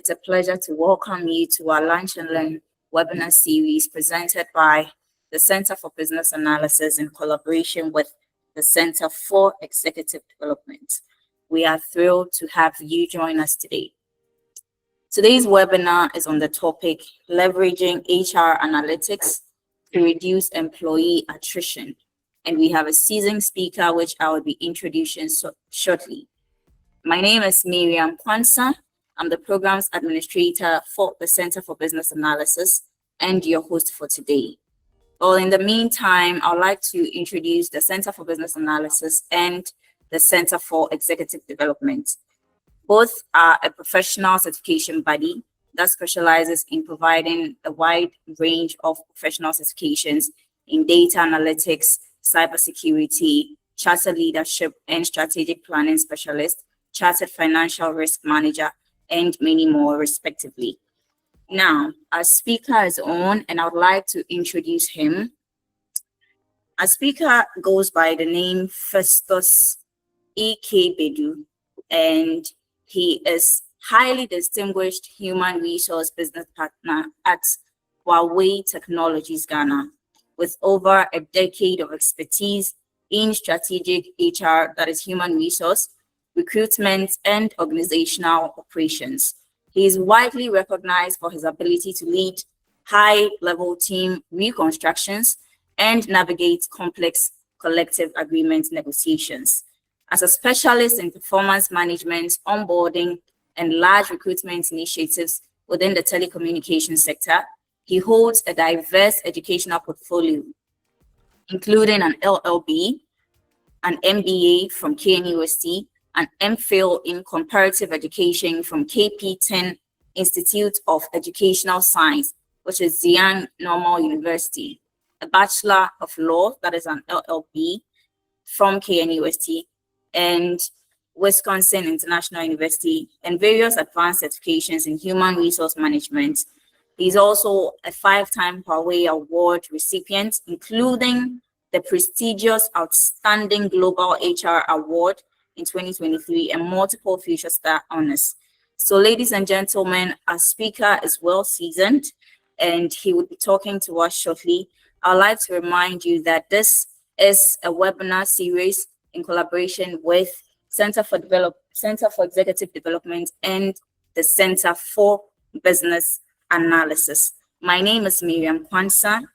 It's a pleasure to welcome you to our Lunch and Learn webinar series presented by the Center for Business Analysis in collaboration with the Center for Executive Development. We are thrilled to have you join us today. Today's webinar is on the topic leveraging HR analytics to reduce employee attrition. And we have a seasoned speaker, which I will be introducing shortly. My name is Miriam Kwansa. I'm the Programs Administrator for the Center for Business Analysis and your host for today. Well, in the meantime, I'd like to introduce the Center for Business Analysis and the Center for Executive Development. Both are a professional certification body that specializes in providing a wide range of professional certifications in data analytics, cybersecurity, chartered leadership and strategic planning specialist, chartered financial risk manager, and many more respectively. Now, our speaker is on, and I would like to introduce him. Our speaker goes by the name Festus Ikebedu, and he is highly distinguished human resource business partner at Huawei Technologies Ghana, with over a decade of expertise in strategic HR, that is human resource, recruitment, and organizational operations. He is widely recognized for his ability to lead high-level team reconstructions and navigate complex collective agreement negotiations. As a specialist in performance management, onboarding, and large recruitment initiatives within the telecommunications sector, he holds a diverse educational portfolio, including an LLB, an MBA from KNUST, an MPhil in Comparative Education from KP10 Institute of Educational Science, which is Xi'an Normal University, a Bachelor of Law, that is an LLB, from KNUST, and Wisconsin International University, and various advanced certifications in human resource management. He's also a 5-time Huawei Award recipient, including the prestigious Outstanding Global HR Award in 2023 and multiple Future Star honors. So, ladies and gentlemen, our speaker is well seasoned, and he will be talking to us shortly. I'd like to remind you that this is a webinar series in collaboration with Center for Executive Development and the Center for Business Analysis. My name is Miriam Kwansa,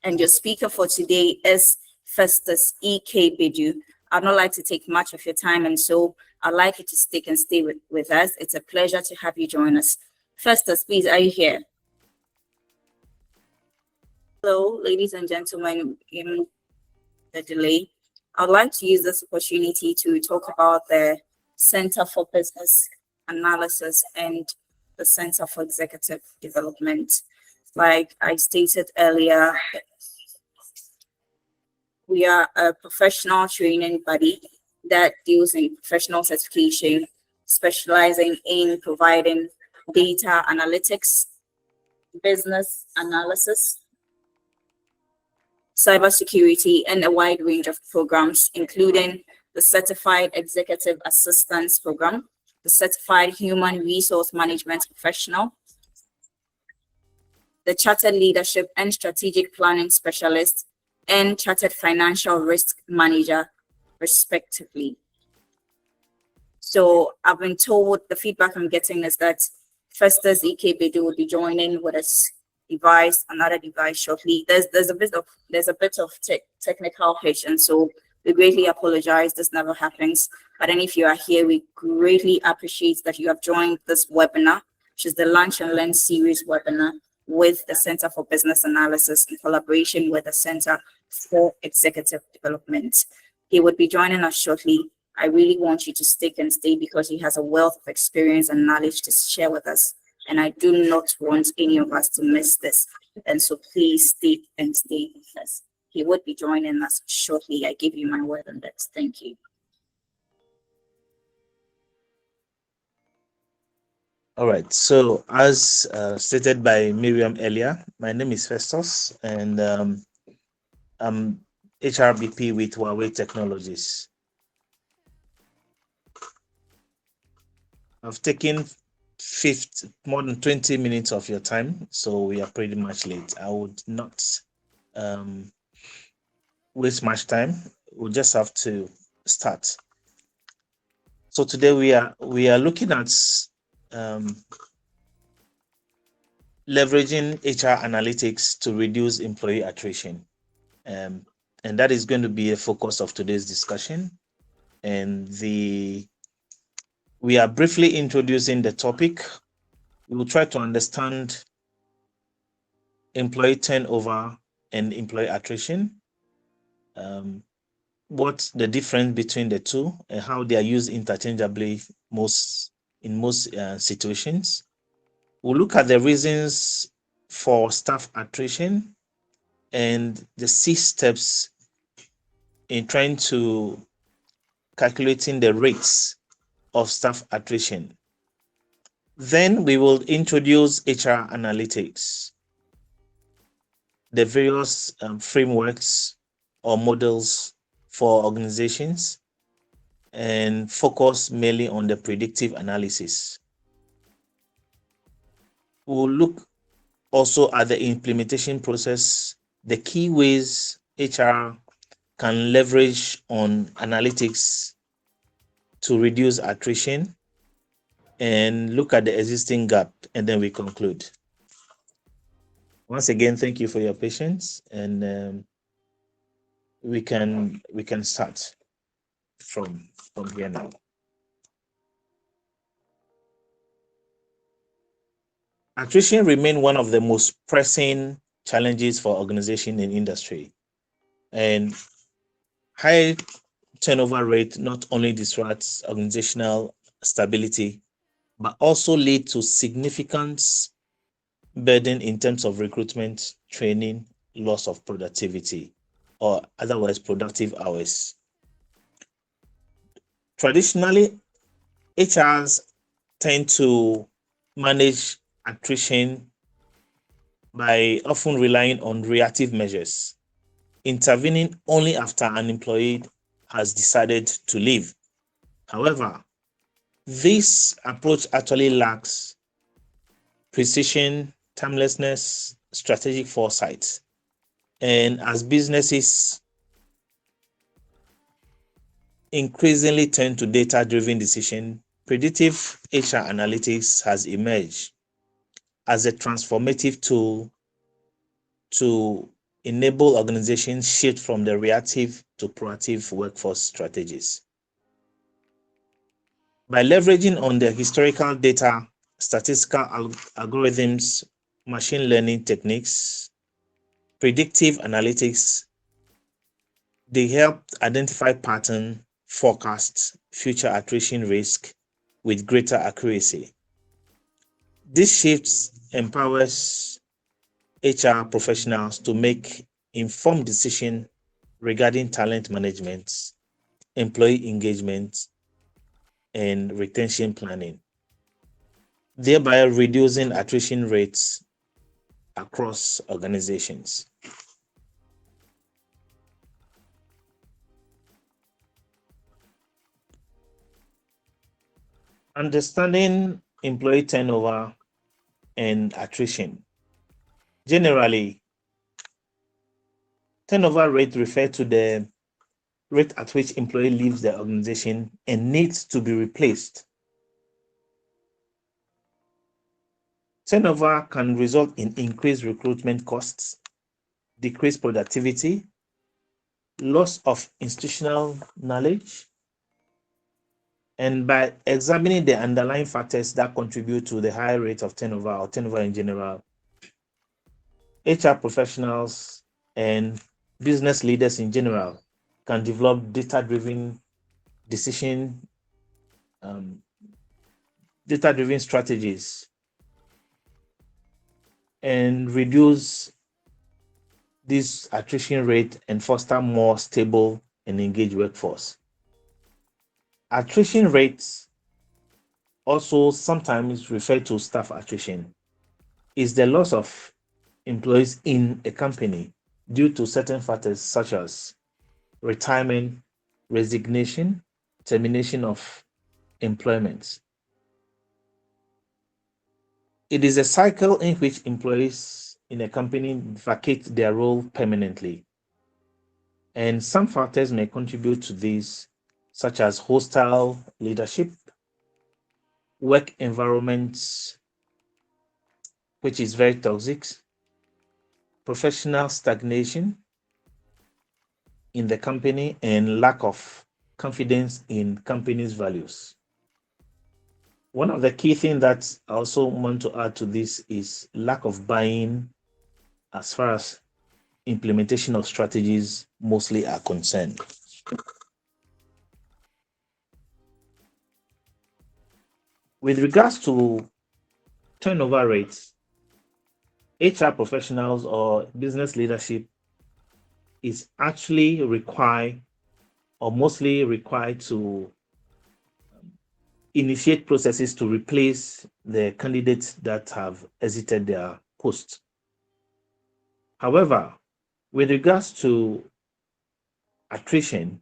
and your speaker for today is Festus Ikebedu. I'd not like to take much of your time, and so I'd like you to stick and stay with us. It's a pleasure to have you join us. Festus, please, are you here? Hello, ladies and gentlemen, in the delay. I'd like to use this opportunity to talk about the Center for Business Analysis and the Center for Executive Development. Like I stated earlier, we are a professional training body that deals in professional certification, specializing in providing data analytics, business analysis, cybersecurity, and a wide range of programs, including the Certified Executive Assistance Program, the Certified Human Resource Management Professional, the Chartered Leadership and Strategic Planning Specialist, and Chartered Financial Risk Manager, respectively. So I've been told, the feedback I'm getting is that Festus Ikebedu will be joining with us another device shortly. There's a bit of technical hitch, and so we greatly apologize. This never happens. But then if you are here, we greatly appreciate that you have joined this webinar, which is the Lunch and Learn series webinar with the Center for Business Analysis in collaboration with the Center for Executive Development. He would be joining us shortly. I really want you to stick and stay because he has a wealth of experience and knowledge to share with us. And I do not want any of us to miss this. And so please stay and stay with us. He would be joining us shortly. I give you my word on that. Thank you. All right. So as stated by Miriam earlier, my name is Festus, and I'm HRBP with Huawei Technologies. I've taken more than 20 minutes of your time, so we are pretty much late. I would not waste much time. We'll just have to start. So today we are looking at leveraging HR analytics to reduce employee attrition. And that is going to be a focus of today's discussion. And we are briefly introducing the topic. We will try to understand employee turnover and employee attrition, what's the difference between the two, and how they are used interchangeably in most situations. We'll look at the reasons for staff attrition and the 6 steps in trying to calculating the rates of staff attrition. Then we will introduce HR analytics, the various frameworks or models for organizations, and focus mainly on the predictive analysis. We'll look also at the implementation process, the key ways HR can leverage on analytics to reduce attrition, and look at the existing gap, and then we conclude. Once again, thank you for your patience, and we can start from here now. Attrition remains one of the most pressing challenges for organization in industry, and high turnover rate not only disrupts organizational stability, but also lead to significant burden in terms of recruitment, training, loss of productivity, or otherwise productive hours. Traditionally, HRs tend to manage attrition by often relying on reactive measures, intervening only after an employee has decided to leave. However, this approach actually lacks precision, timelessness, strategic foresight. And as businesses increasingly turn to data-driven decision, predictive HR analytics has emerged as a transformative tool to enable organizations shift from the reactive to proactive workforce strategies. By leveraging on the historical data, statistical algorithms, machine learning techniques, predictive analytics, they help identify pattern, forecast future attrition risk with greater accuracy. This shift empowers HR professionals to make informed decisions regarding talent management, employee engagement, and retention planning, thereby reducing attrition rates across organizations. Understanding employee turnover and attrition. Generally, turnover rate refers to the rate at which employee leaves the organization and needs to be replaced. Turnover can result in increased recruitment costs, decreased productivity, loss of institutional knowledge, and by examining the underlying factors that contribute to the high rate of turnover or turnover in general, HR professionals and business leaders in general can develop data-driven data-driven strategies and reduce this attrition rate and foster more stable and engaged workforce. Attrition rates, also sometimes referred to staff attrition, is the loss of employees in a company due to certain factors such as retirement, resignation, termination of employment. It is a cycle in which employees in a company vacate their role permanently. And some factors may contribute to this, such as hostile leadership, work environments, which is very toxic, professional stagnation in the company, and lack of confidence in company's values. One of the key things that I also want to add to this is lack of buy-in as far as implementation of strategies mostly are concerned. With regards to turnover rates, HR professionals or business leadership is actually required or mostly required to initiate processes to replace the candidates that have exited their post. However, with regards to attrition,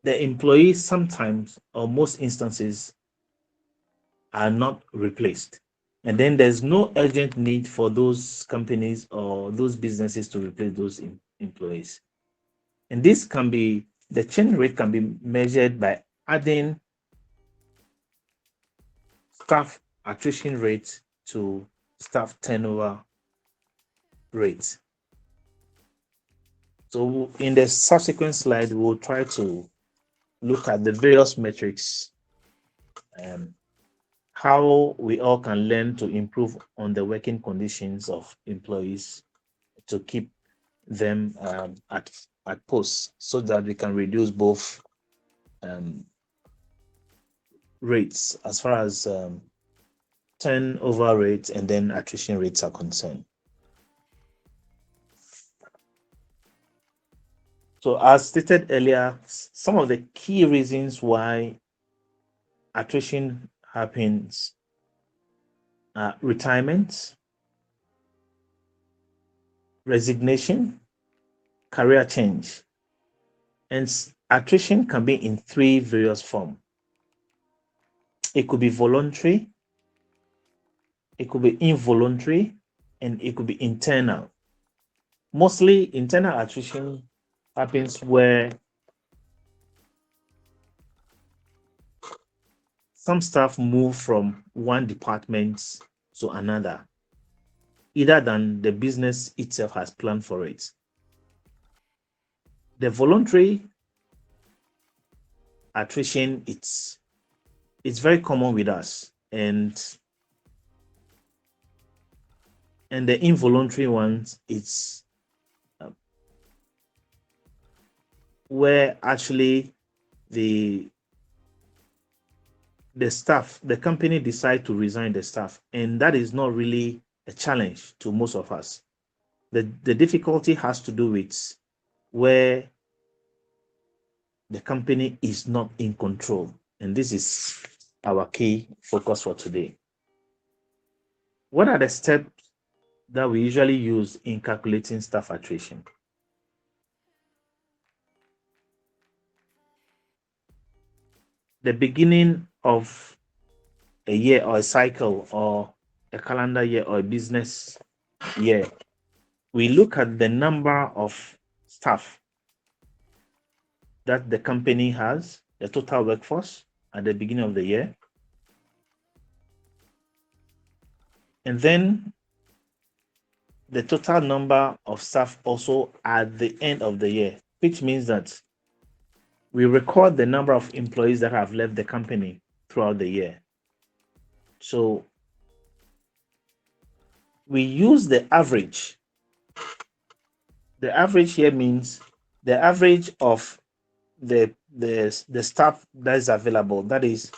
the employees sometimes or most instances are not replaced. And then there's no urgent need for those companies or those businesses to replace those employees. And this can be, the churn rate can be measured by adding staff attrition rate to staff turnover rate. So in the subsequent slide, we'll try to look at the various metrics, how we all can learn to improve on the working conditions of employees to keep them at post, so that we can reduce both rates as far as turnover rates and then attrition rates are concerned. So as stated earlier, some of the key reasons why attrition happens are retirement, resignation, career change. And attrition can be in three various forms. It could be voluntary, it could be involuntary, and it could be internal. Mostly internal attrition happens where some staff move from one department to another, either than the business itself has planned for it. The voluntary attrition, it's very common with us, and the involuntary ones, it's where actually the staff, the company decide to resign the staff, and that is not really a challenge to most of us. The difficulty has to do with where the company is not in control, and this is our key focus for today. What are the steps that we usually use in calculating staff attrition? The beginning of a year or a cycle or a calendar year or a business year, we look at the number of staff that the company has, the total workforce at the beginning of the year. And then the total number of staff also at the end of the year, which means that we record the number of employees that have left the company throughout the year. So we use the average. The average here means the average of the staff that is available. That is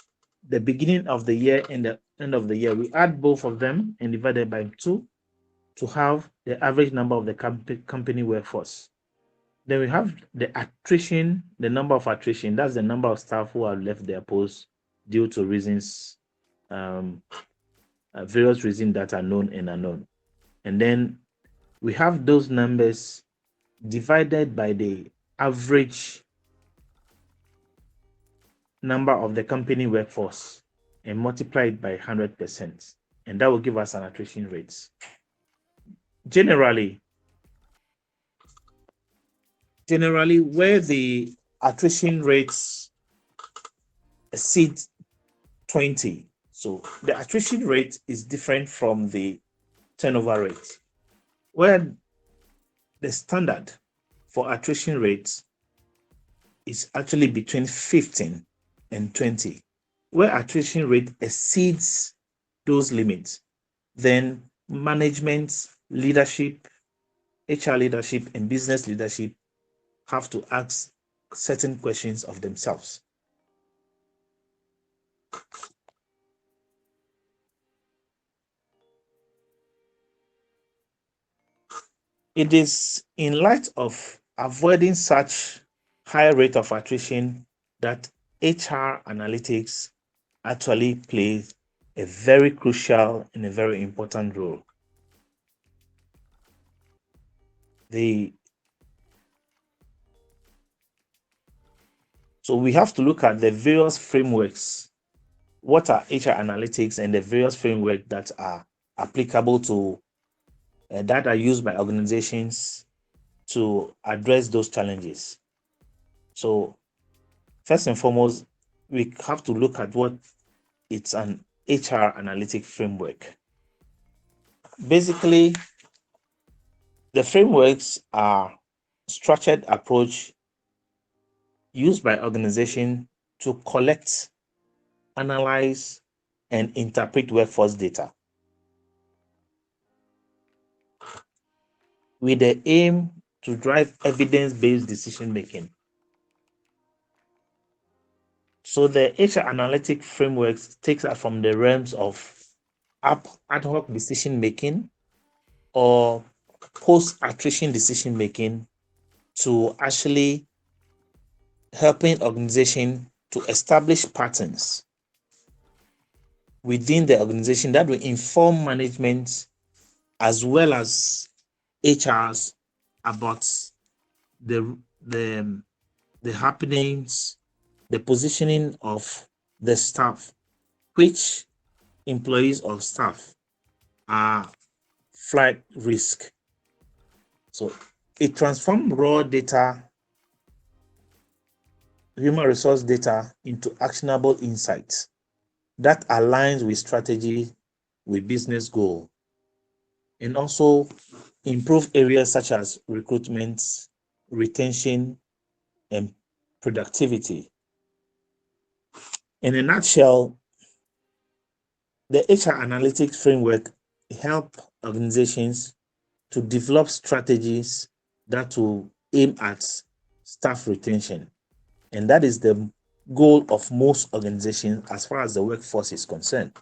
the beginning of the year and the end of the year. We add both of them and divide it by 2 to have the average number of the company workforce. Then we have the attrition, the number of attrition. That's the number of staff who have left their posts due to reasons, various reasons that are known and unknown. And then we have those numbers divided by the average number of the company workforce. and multiply it by 100%, and that will give us an attrition rate. Generally, where the attrition rates exceed 20, so the attrition rate is different from the turnover rate, where the standard for attrition rates is actually between 15 and 20. Where attrition rate exceeds those limits, then management, leadership, HR leadership, and business leadership have to ask certain questions of themselves. It is in light of avoiding such high rate of attrition that HR analytics actually plays a very crucial and a very important role. So we have to look at the various frameworks. What are HR analytics and the various frameworks that are applicable to that are used by organizations to address those challenges? So first and foremost, we have to look at what it's an HR analytic framework. Basically, the frameworks are structured approach used by organizations to collect, analyze, and interpret workforce data with the aim to drive evidence-based decision making. So the HR analytic frameworks takes us from the realms of ad hoc decision making or post-attrition decision making to actually helping organization to establish patterns within the organization that will inform management as well as HRs about the happenings, the positioning of the staff, which employees or staff are flight risk. So it transforms raw data, human resource data, into actionable insights that aligns with strategy, with business goal, and also improve areas such as recruitment, retention, and productivity. In a nutshell, the HR analytics framework help organizations to develop strategies that will aim at staff retention. And that is the goal of most organizations as far as the workforce is concerned.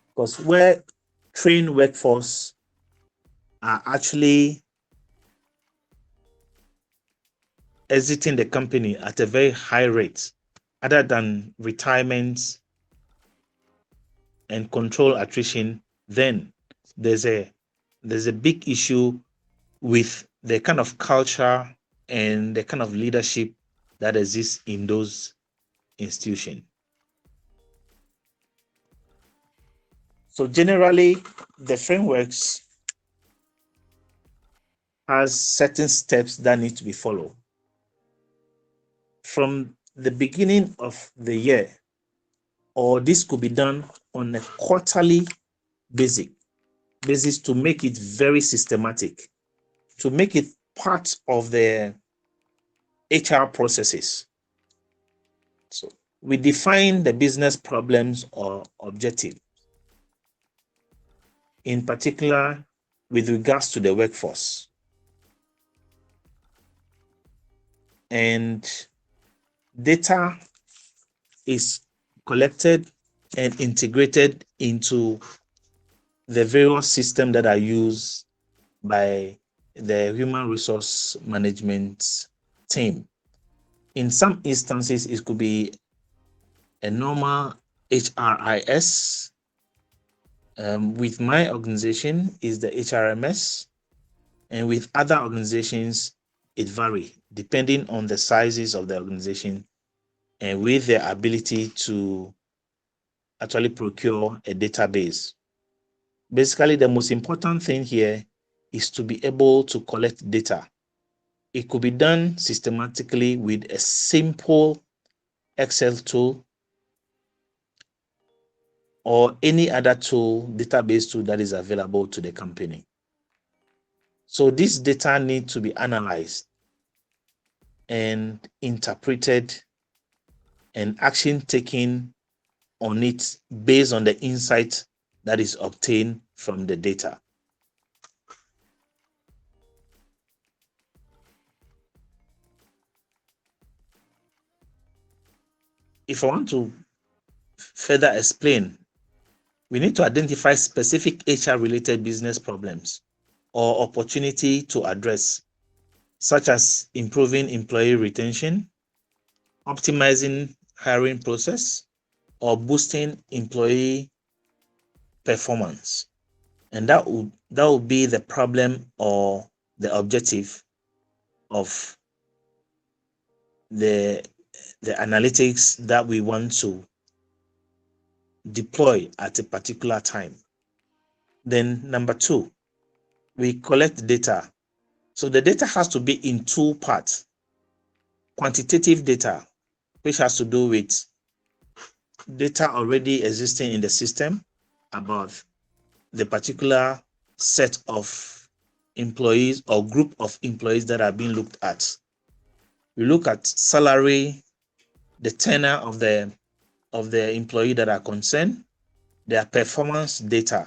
Because where trained workforce are actually exiting the company at a very high rate, other than retirements and control attrition, then there's a big issue with the kind of culture and the kind of leadership that exists in those institutions. So generally, the frameworks has certain steps that need to be followed. From the beginning of the year, or this could be done on a quarterly basis to make it very systematic, to make it part of the HR processes. So we define the business problems or objectives, in particular with regards to the workforce. And data is collected and integrated into the various systems that are used by the human resource management team. In some instances, it could be a normal HRIS. With my organization is the HRMS, and with other organizations, it varies depending on the sizes of the organization and with their ability to actually procure a database. Basically, the most important thing here is to be able to collect data. It could be done systematically with a simple Excel tool or any other tool, database tool that is available to the company. So this data needs to be analyzed and interpreted and action taken on it based on the insight that is obtained from the data. If I want to further explain, we need to identify specific HR-related business problems or opportunity to address, such as improving employee retention, optimizing hiring process, or boosting employee performance. And that would be the problem or the objective of the analytics that we want to deploy at a particular time. Then number 2, we collect data. So the data has to be in 2 parts. Quantitative data, which has to do with data already existing in the system about the particular set of employees or group of employees that are being looked at. We look at salary, the tenure of the employee that are concerned, their performance data.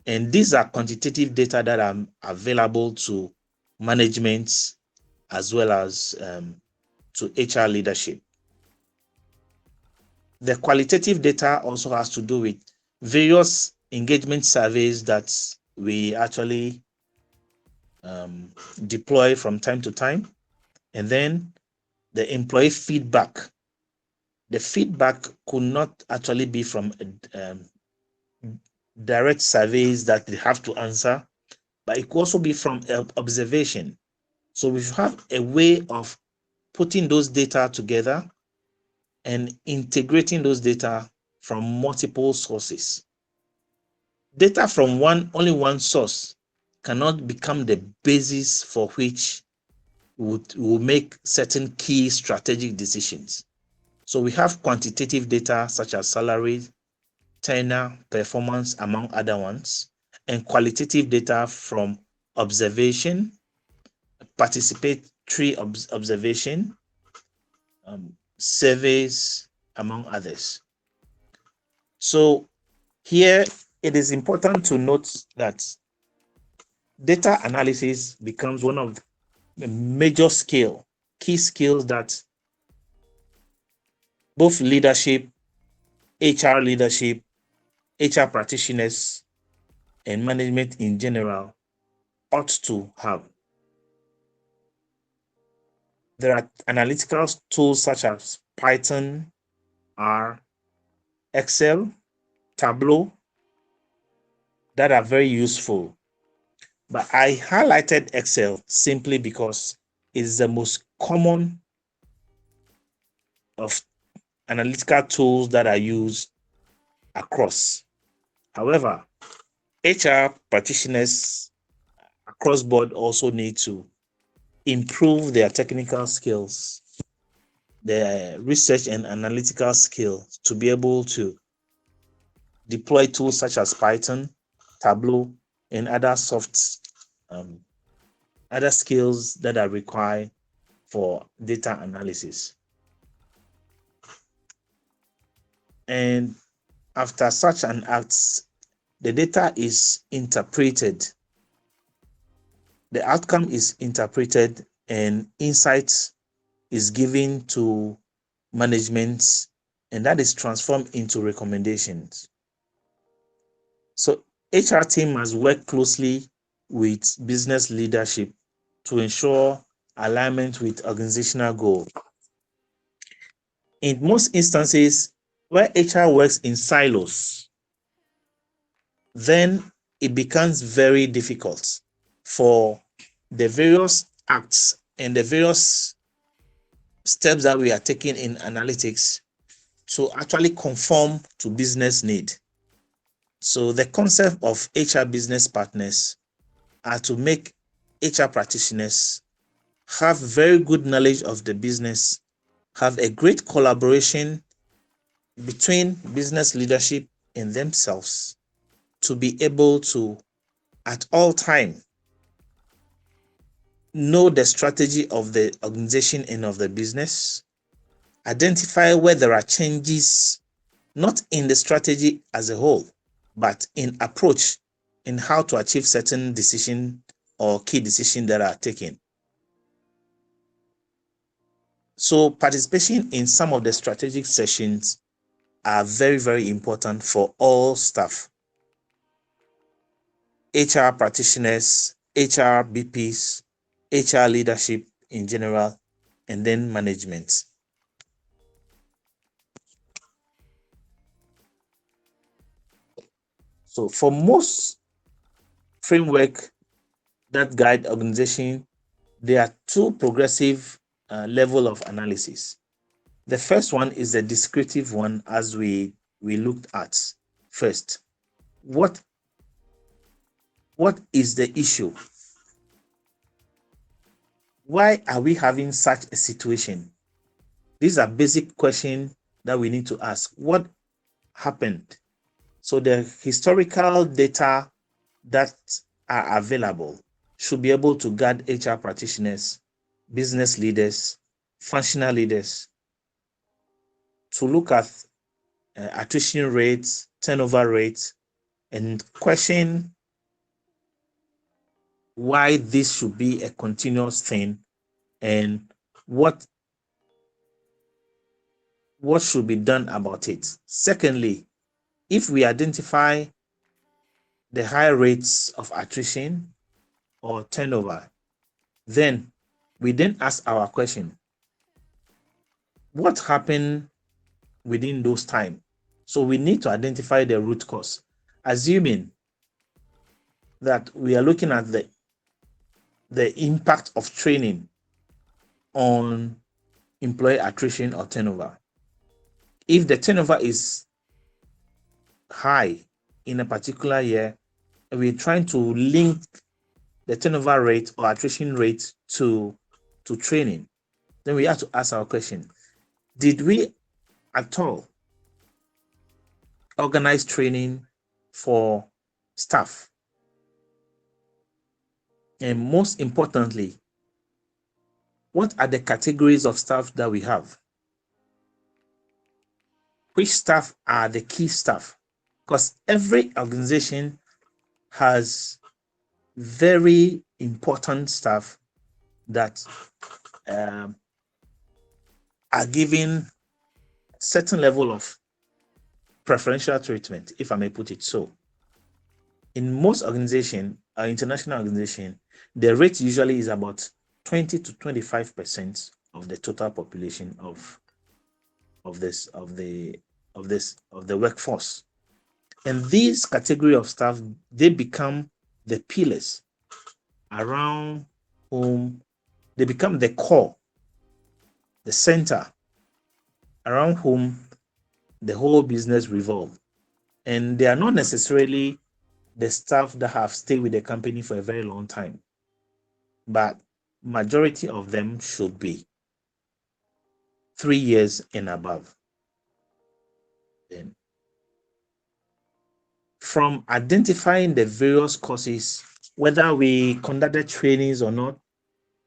And these are quantitative data that are available to management as well as to HR leadership. The qualitative data also has to do with various engagement surveys that we actually deploy from time to time. And then the employee feedback. The feedback could not actually be from direct surveys that they have to answer, but it could also be from observation. So we have a way of putting those data together and integrating those data from multiple sources. Data from only one source cannot become the basis for which we will make certain key strategic decisions. So we have quantitative data such as salary, tenure, performance, among other ones, and qualitative data from observation, participatory observation, surveys, among others. So here it is important to note that data analysis becomes one of the major key skills that both leadership, HR leadership, HR practitioners, and management in general ought to have. There are analytical tools such as Python, R, Excel, Tableau that are very useful. But I highlighted Excel simply because it's the most common of analytical tools that are used across. However, HR practitioners across board also need to improve their technical skills, their research and analytical skills to be able to deploy tools such as Python, Tableau, and other other skills that are required for data analysis. And after such an act, the data is interpreted. The outcome is interpreted and insights is given to management, and that is transformed into recommendations. So HR team must work closely with business leadership to ensure alignment with organizational goals. In most instances, where HR works in silos, then it becomes very difficult for the various acts and the various steps that we are taking in analytics to actually conform to business need. So the concept of HR business partners are to make HR practitioners have very good knowledge of the business, have a great collaboration between business leadership and themselves to be able to, at all time, know the strategy of the organization and of the business, identify where there are changes, not in the strategy as a whole, but in approach in how to achieve certain decision or key decisions that are taken. So participation in some of the strategic sessions are very, very important for all staff, HR practitioners, HR BPs, HR leadership in general, and then management. So for most framework that guide organization, there are two progressive level of analysis. The first one is the descriptive one, as we looked at first. What is the issue? Why are we having such a situation? These are basic questions that we need to ask. What happened? So the historical data that are available should be able to guide HR practitioners, business leaders, functional leaders to look at attrition rates, turnover rates, and question why this should be a continuous thing and what should be done about it. Secondly, if we identify the high rates of attrition or turnover, then we then ask our question, what happened within those time? So we need to identify the root cause, assuming that we are looking at the impact of training on employee attrition or turnover. If the turnover is high in a particular year, we're trying to link the turnover rate or attrition rate to training, then we have to ask our question, did we at all organize training for staff? And most importantly, what are the categories of staff that we have? Which staff are the key staff? Because every organization has very important staff that are given certain level of preferential treatment, if I may put it so. In most organizations, international organization, the rate usually is about 20 to 25% of the total population of the workforce. And these category of staff, they become the pillars around whom they become the core, the center around whom the whole business revolves. And they are not necessarily the staff that have stayed with the company for a very long time, but majority of them should be 3 years and above. Then, from identifying the various causes, whether we conducted trainings or not,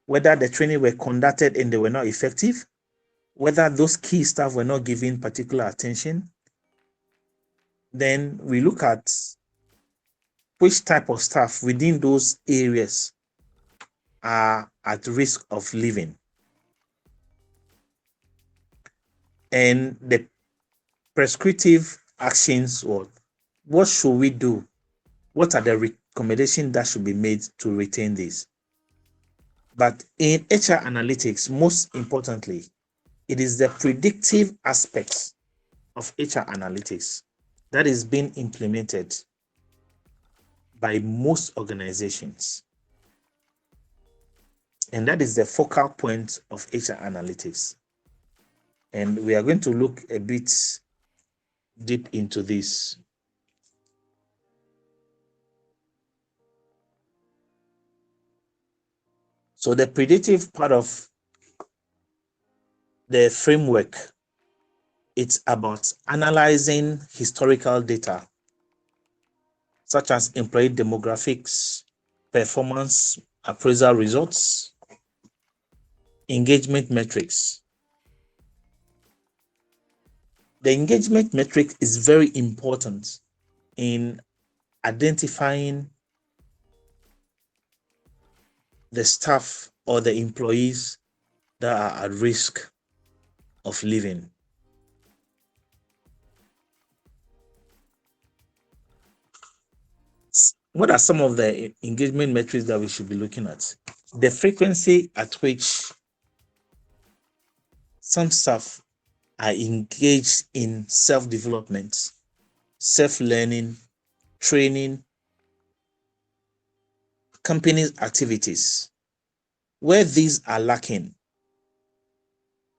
whether the training were conducted and they were not effective, whether those key staff were not given particular attention, then we look at which type of staff within those areas are at risk of leaving. And the prescriptive actions, what should we do? What are the recommendations that should be made to retain this? But in HR analytics, most importantly, it is the predictive aspects of HR analytics that is being implemented by most organizations. And that is the focal point of HR analytics. And we are going to look a bit deep into this. So the predictive part of the framework, it's about analyzing historical data, such as employee demographics, performance appraisal results, engagement metrics. The engagement metric is very important in identifying the staff or the employees that are at risk of leaving. What are some of the engagement metrics that we should be looking at? The frequency at which some staff are engaged in self-development, self-learning, training, company activities. Where these are lacking,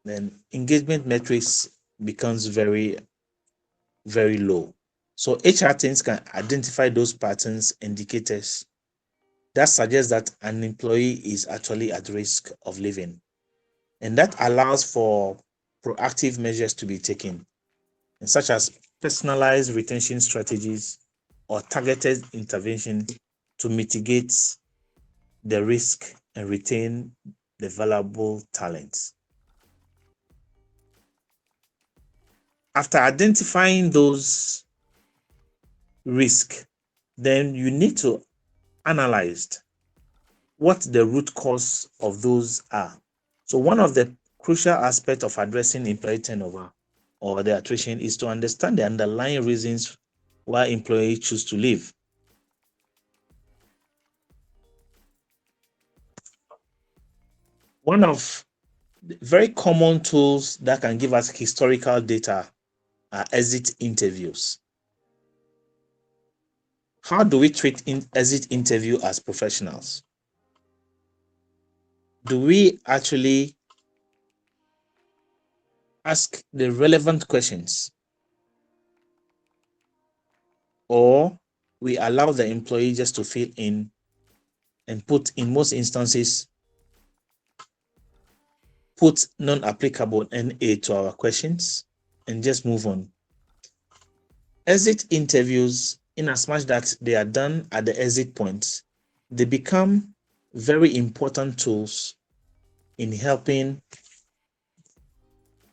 then engagement metrics becomes very, very low. So HR teams can identify those patterns, indicators that suggest that an employee is actually at risk of leaving. And that allows for proactive measures to be taken, such as personalized retention strategies or targeted intervention to mitigate the risk and retain the valuable talents. After identifying those risks, then you need to analyze what the root cause of those are. So one of the crucial aspects of addressing employee turnover or the attrition is to understand the underlying reasons why employees choose to leave. One of the very common tools that can give us historical data are exit interviews. How do we treat exit interview as professionals? Do we actually ask the relevant questions, or we allow the employee just to fill in and put, in most instances, put non-applicable NA to our questions and just move on? Exit interviews, in as much that they are done at the exit points, they become very important tools in helping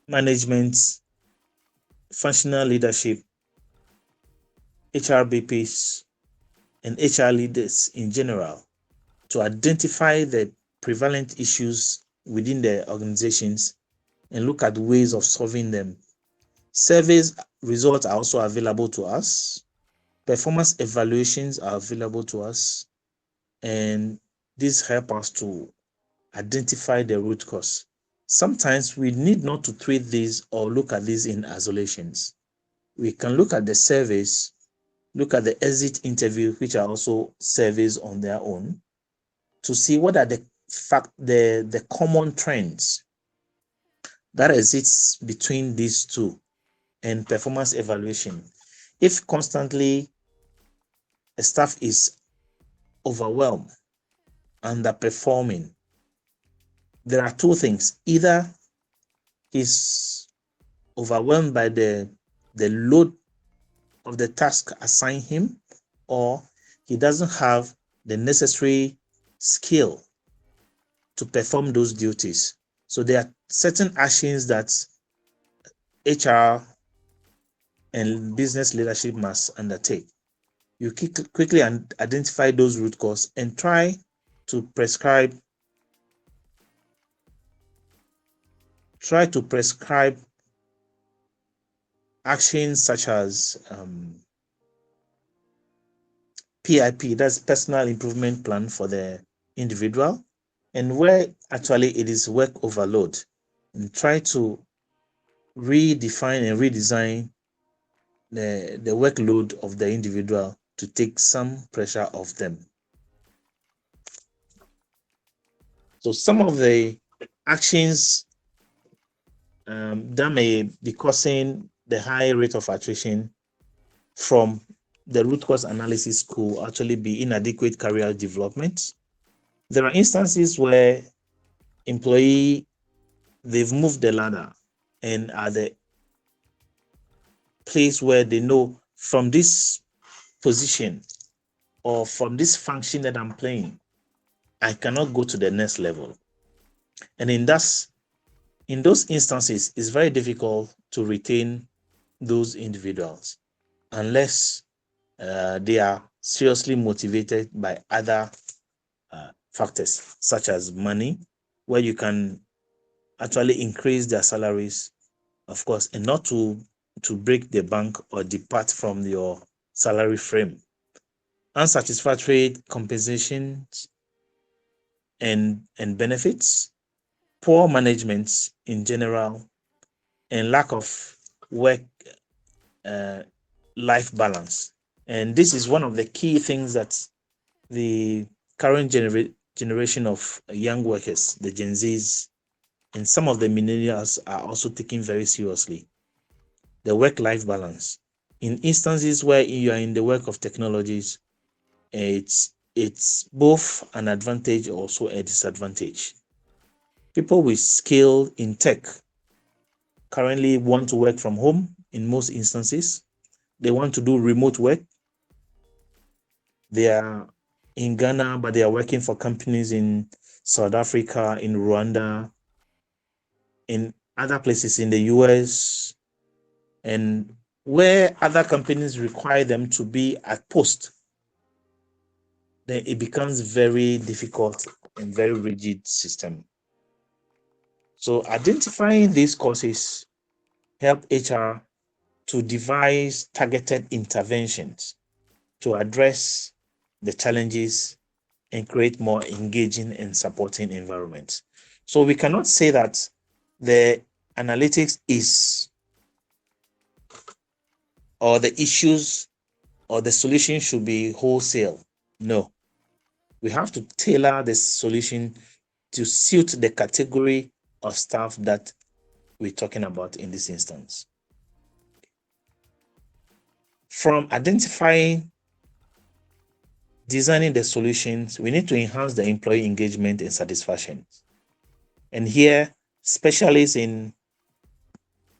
management, functional leadership, HRBPs, and HR leaders in general to identify the prevalent issues within the organizations and look at ways of solving them. Surveys results are also available to us. Performance evaluations are available to us, and these help us to identify the root cause. Sometimes we need not to treat these or look at these in isolations. We can look at the surveys, look at the exit interview, which are also surveys on their own, to see what are the common trends that exists between these two, and performance evaluation. If constantly a staff is overwhelmed, underperforming, there are two things: either he's overwhelmed by the load of the task assigned him, or he doesn't have the necessary skill to perform those duties. So there are certain actions that HR and business leadership must undertake. You quickly identify those root causes and try to prescribe actions such as PIP, that's personal improvement plan for the individual, and where actually it is work overload, and try to redefine and redesign the workload of the individual to take some pressure off them. So some of the actions that may be causing the high rate of attrition from the root cause analysis could actually be inadequate career development. There are instances where employee, they've moved the ladder and are the place where they know from this position or from this function that I'm playing, I cannot go to the next level. And in those instances, it's very difficult to retain those individuals unless they are seriously motivated by other factors, such as money, where you can actually increase their salaries, of course, and not to break the bank or depart from your salary frame. Unsatisfactory compensations and benefits, poor management in general, and lack of work life balance. And this is one of the key things that the current generation of young workers, the Gen Zs, and some of the millennials are also taking very seriously. The work-life balance. In instances where you are in the work of technologies, it's both an advantage, also a disadvantage. People with skill in tech currently want to work from home in most instances. They want to do remote work. They are in Ghana, but they are working for companies in South Africa, in Rwanda, in other places in the US, and where other companies require them to be at post, then it becomes very difficult and very rigid system. So identifying these causes help HR to devise targeted interventions to address the challenges and create more engaging and supporting environments. So we cannot say that the analytics is, or the issues or the solution should be wholesale. No, we have to tailor the solution to suit the category of staff that we're talking about in this instance. From identifying, designing the solutions, we need to enhance the employee engagement and satisfaction. And here, specialists in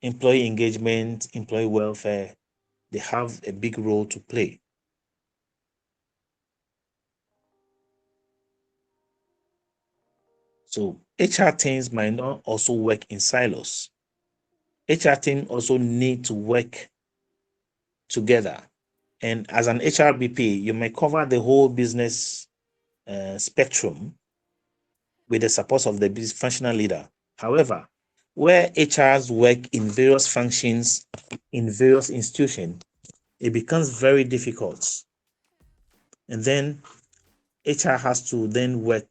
employee engagement, employee welfare, they have a big role to play. So HR teams might not also work in silos. HR teams also need to work together. And as an HRBP, you may cover the whole business spectrum with the support of the business functional leader. However, where HRs work in various functions in various institutions, it becomes very difficult. And then HR has to then work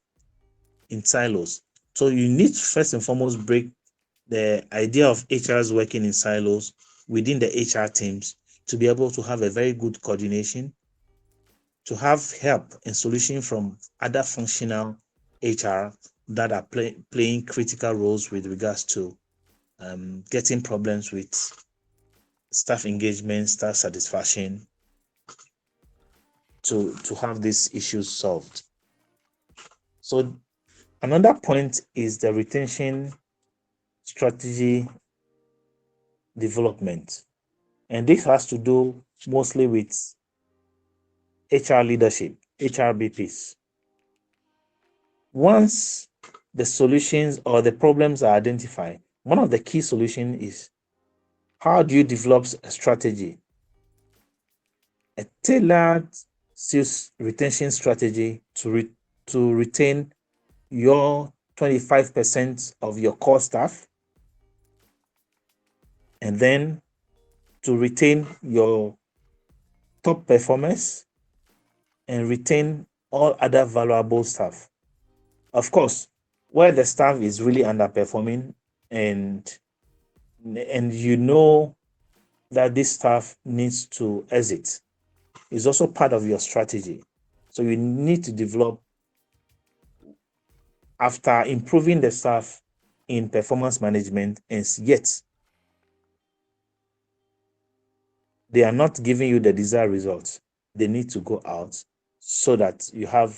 in silos. So you need to first and foremost break the idea of HRs working in silos within the HR teams to be able to have a very good coordination, to have help and solution from other functional HR that are playing critical roles with regards to getting problems with staff engagement, staff satisfaction, to have these issues solved. So another point is the retention strategy development. And this has to do mostly with HR leadership, HRBPs. Once the solutions or the problems are identified, one of the key solutions is, how do you develop a strategy, a tailored sales retention strategy to retain your 25% of your core staff, and then to retain your top performers and retain all other valuable staff. Of course, where the staff is really underperforming and you know that this staff needs to exit, is also part of your strategy. So you need to develop, after improving the staff, in performance management, and yet they are not giving you the desired results. They need to go out so that you have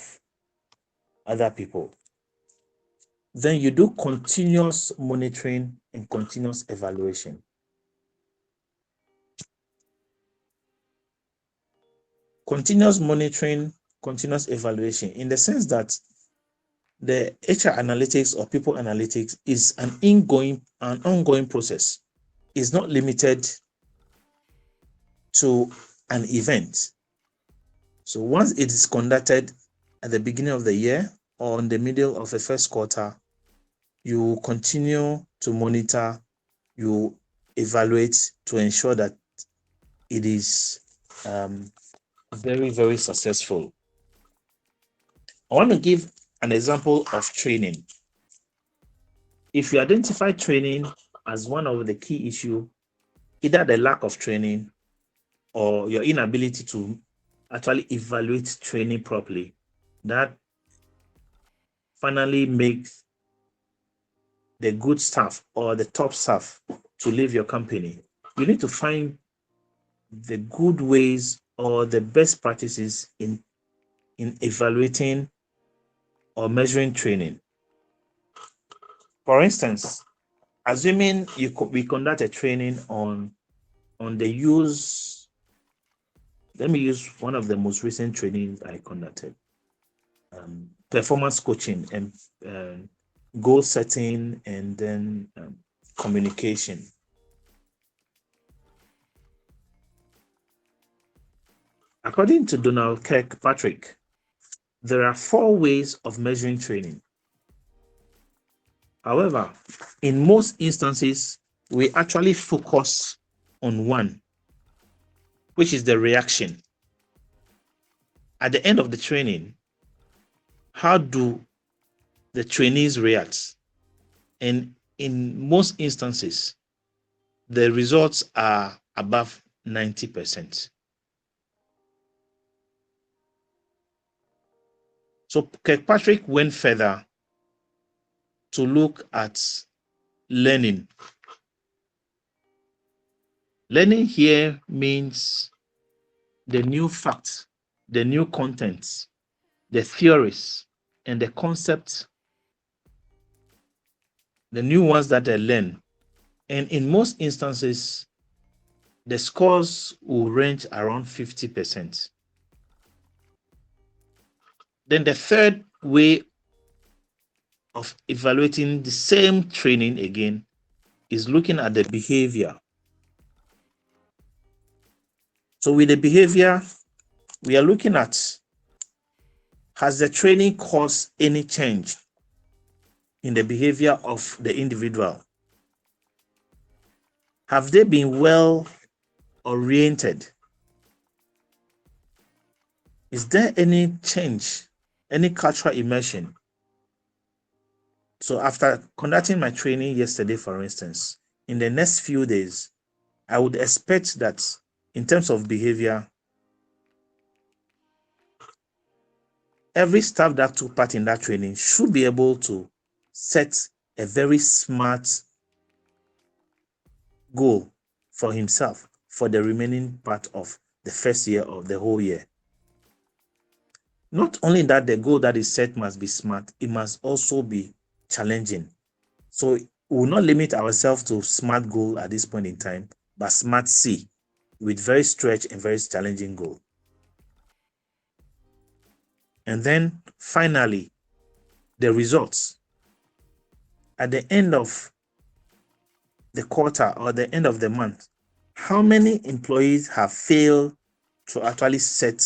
other people. Then you do continuous monitoring and continuous evaluation. Continuous monitoring, continuous evaluation, in the sense that the HR analytics or people analytics is an ongoing process. It's not limited to an event. So once it is conducted at the beginning of the year or in the middle of the first quarter, you continue to monitor, you evaluate to ensure that it is very, very successful. I want to give an example of training. If you identify training as one of the key issues, either the lack of training or your inability to actually evaluate training properly, that finally makes the good staff or the top staff to leave your company. You need to find the good ways or the best practices in evaluating or measuring training. For instance, assuming we conduct a training on the use, let me use one of the most recent trainings I conducted, performance coaching and goal setting, and then communication. According to Donald Kirkpatrick, there are 4 ways of measuring training. However, in most instances, we actually focus on one, which is the reaction. At the end of the training, how do the trainees react? And in most instances, the results are above 90%. So Kirkpatrick went further to look at learning. Learning here means the new facts, the new contents, the theories, and the concepts, the new ones that they learn. And in most instances, the scores will range around 50%. Then the third way of evaluating the same training again is looking at the behavior. So with the behavior, we are looking at, has the training caused any change in the behavior of the individual? Have they been well oriented? Is there any change, any cultural immersion? So after conducting my training yesterday, for instance, in the next few days, I would expect that in terms of behavior, every staff that took part in that training should be able to set a very smart goal for himself for the remaining part of the first year of the whole year. Not only that, the goal that is set must be smart, it must also be challenging. So we will not limit ourselves to SMART goal at this point in time, but SMART C with very stretched and very challenging goal. And then finally, the results. At the end of the quarter or the end of the month, how many employees have failed to actually set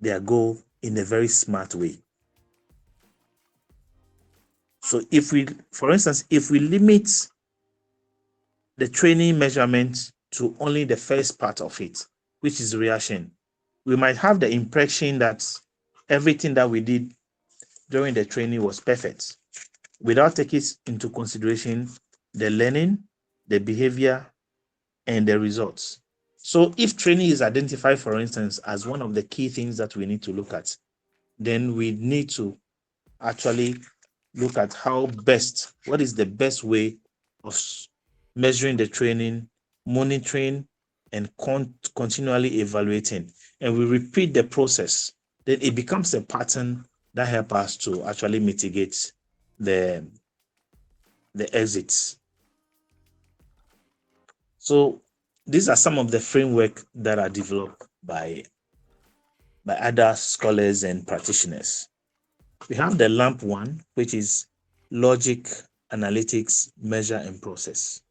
their goal in a very smart way? So if we, for instance, if we limit the training measurement to only the first part of it, which is reaction, we might have the impression that everything that we did during the training was perfect, without taking into consideration the learning, the behavior, and the results. So if training is identified, for instance, as one of the key things that we need to look at, then we need to actually look at what is the best way of measuring the training, monitoring, and continually evaluating. And we repeat the process, then it becomes a pattern that helps us to actually mitigate the exits. So these are some of the framework that are developed by other scholars and practitioners. We have the LAMP one, which is logic, analytics, measure, and process.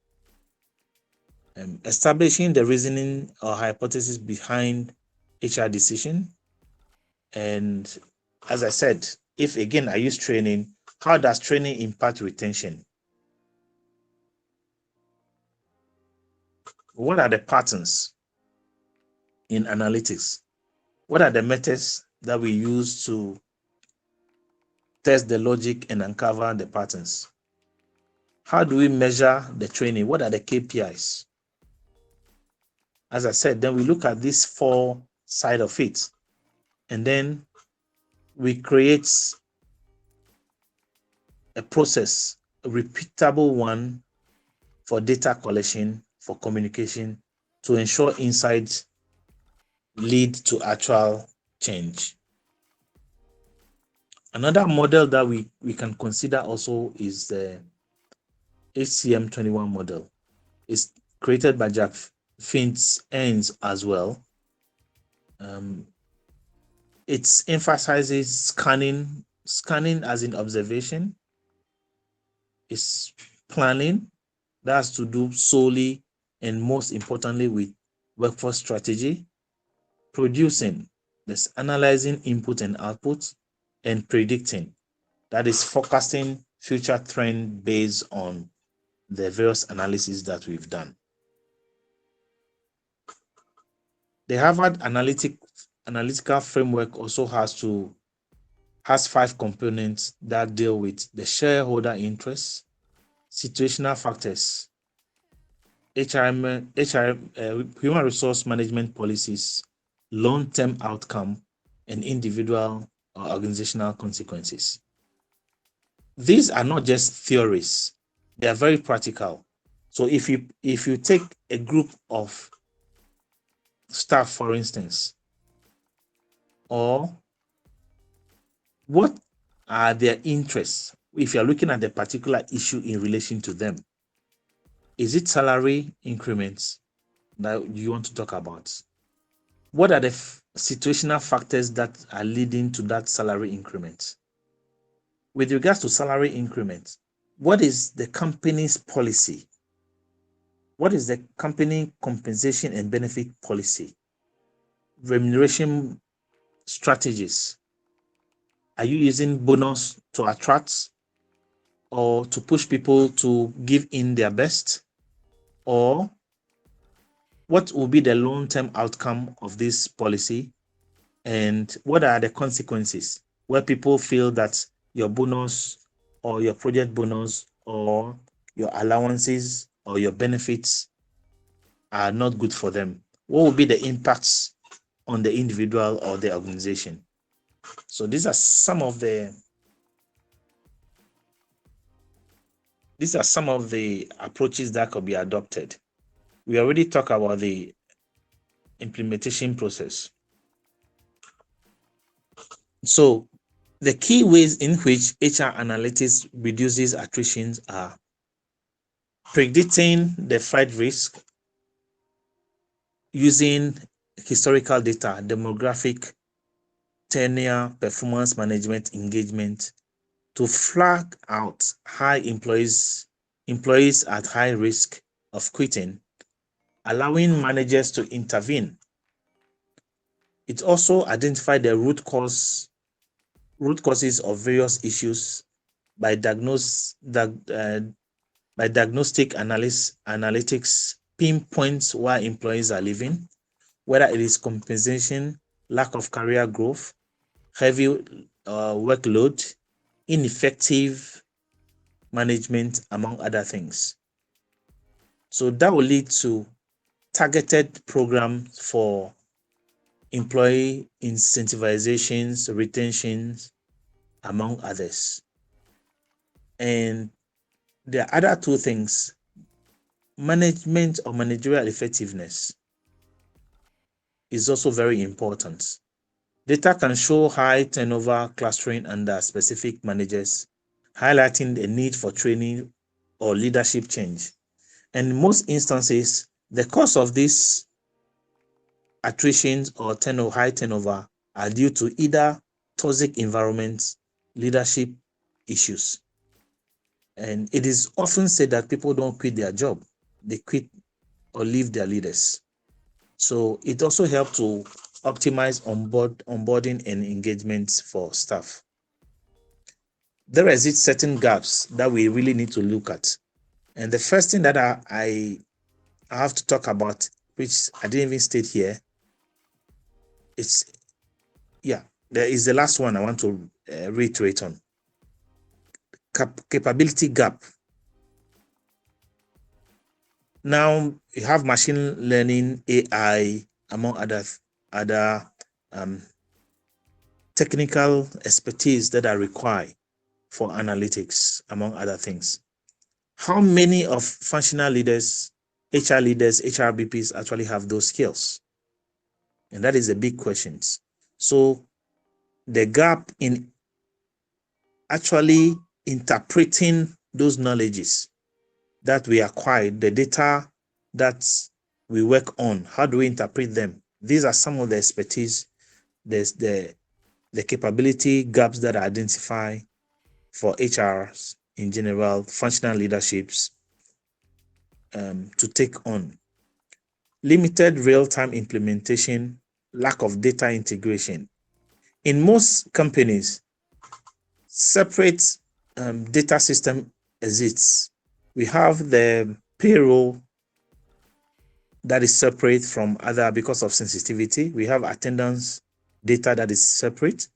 Establishing the reasoning or hypothesis behind HR decision. And as I said, if again I use training, how does training impact retention? What are the patterns in analytics? What are the methods that we use to test the logic and uncover the patterns? How do we measure the training? What are the KPIs? As I said, then we look at these four sides of it, and then we create a process, a repeatable one for data collection, for communication, to ensure insights lead to actual change. Another model that we can consider also is the HCM21 model. It's created by Jack Finch-Ains as well. It emphasizes scanning as in observation. It's planning, that has to do solely and most importantly with workforce strategy. Producing, that's analyzing input and output, and predicting, that is forecasting future trend based on the various analysis that we've done. The Harvard analytical framework also has 5 components that deal with the shareholder interests, situational factors, human resource management policies, long-term outcome, and individual or organizational consequences. These are not just theories, they are very practical. So if you take a group of staff, for instance, or what are their interests, if you're looking at the particular issue in relation to them, is it salary increments that you want to talk about? What are the situational factors that are leading to that salary increment? With regards to salary increment, what is the company's policy? What is the company compensation and benefit policy? Remuneration strategies. Are you using bonus to attract or to push people to give in their best? Or what will be the long-term outcome of this policy? And what are the consequences where people feel that your bonus or your project bonus or your allowances or your benefits are not good for them? What will be the impacts on the individual or the organization? So these are some of the approaches that could be adopted. We already talked about the implementation process. So the key ways in which HR analytics reduces attrition are predicting the flight risk using historical data, demographic, tenure, performance management, engagement, to flag out high employees at high risk of quitting, allowing managers to intervene. It also identified the root causes of various issues by diagnostic analytics, pinpoints why employees are leaving, whether it is compensation, lack of career growth, heavy workload, ineffective management, among other things. So that will lead to targeted programs for employee incentivizations, retentions, among others. And there are other two things: management or managerial effectiveness is also very important. Data can show high turnover clustering under specific managers, highlighting the need for training or leadership change. And in most instances, the cause of these attritions or high turnover are due to either toxic environments, leadership issues. And it is often said that people don't quit their job, they quit or leave their leaders. So it also helps to optimize onboarding and engagement for staff. There exist certain gaps that we really need to look at. And the first thing that I have to talk about, which I didn't even state here, there is the last one I want to reiterate on. Capability gap. Now you have machine learning, AI, among other technical expertise that are required for analytics, among other things. How many of functional leaders, HR leaders, HRBPs actually have those skills? And that is a big question. So the gap in actually interpreting those knowledges that we acquired, the data that we work on, how do we interpret them? These are some of the expertise, there's the capability gaps that are identified for HRs in general, functional leaderships to take on. Limited real-time implementation, lack of data integration. In most companies, separate data system exists. We have the payroll that is separate from other because of sensitivity. We have attendance data that is separate.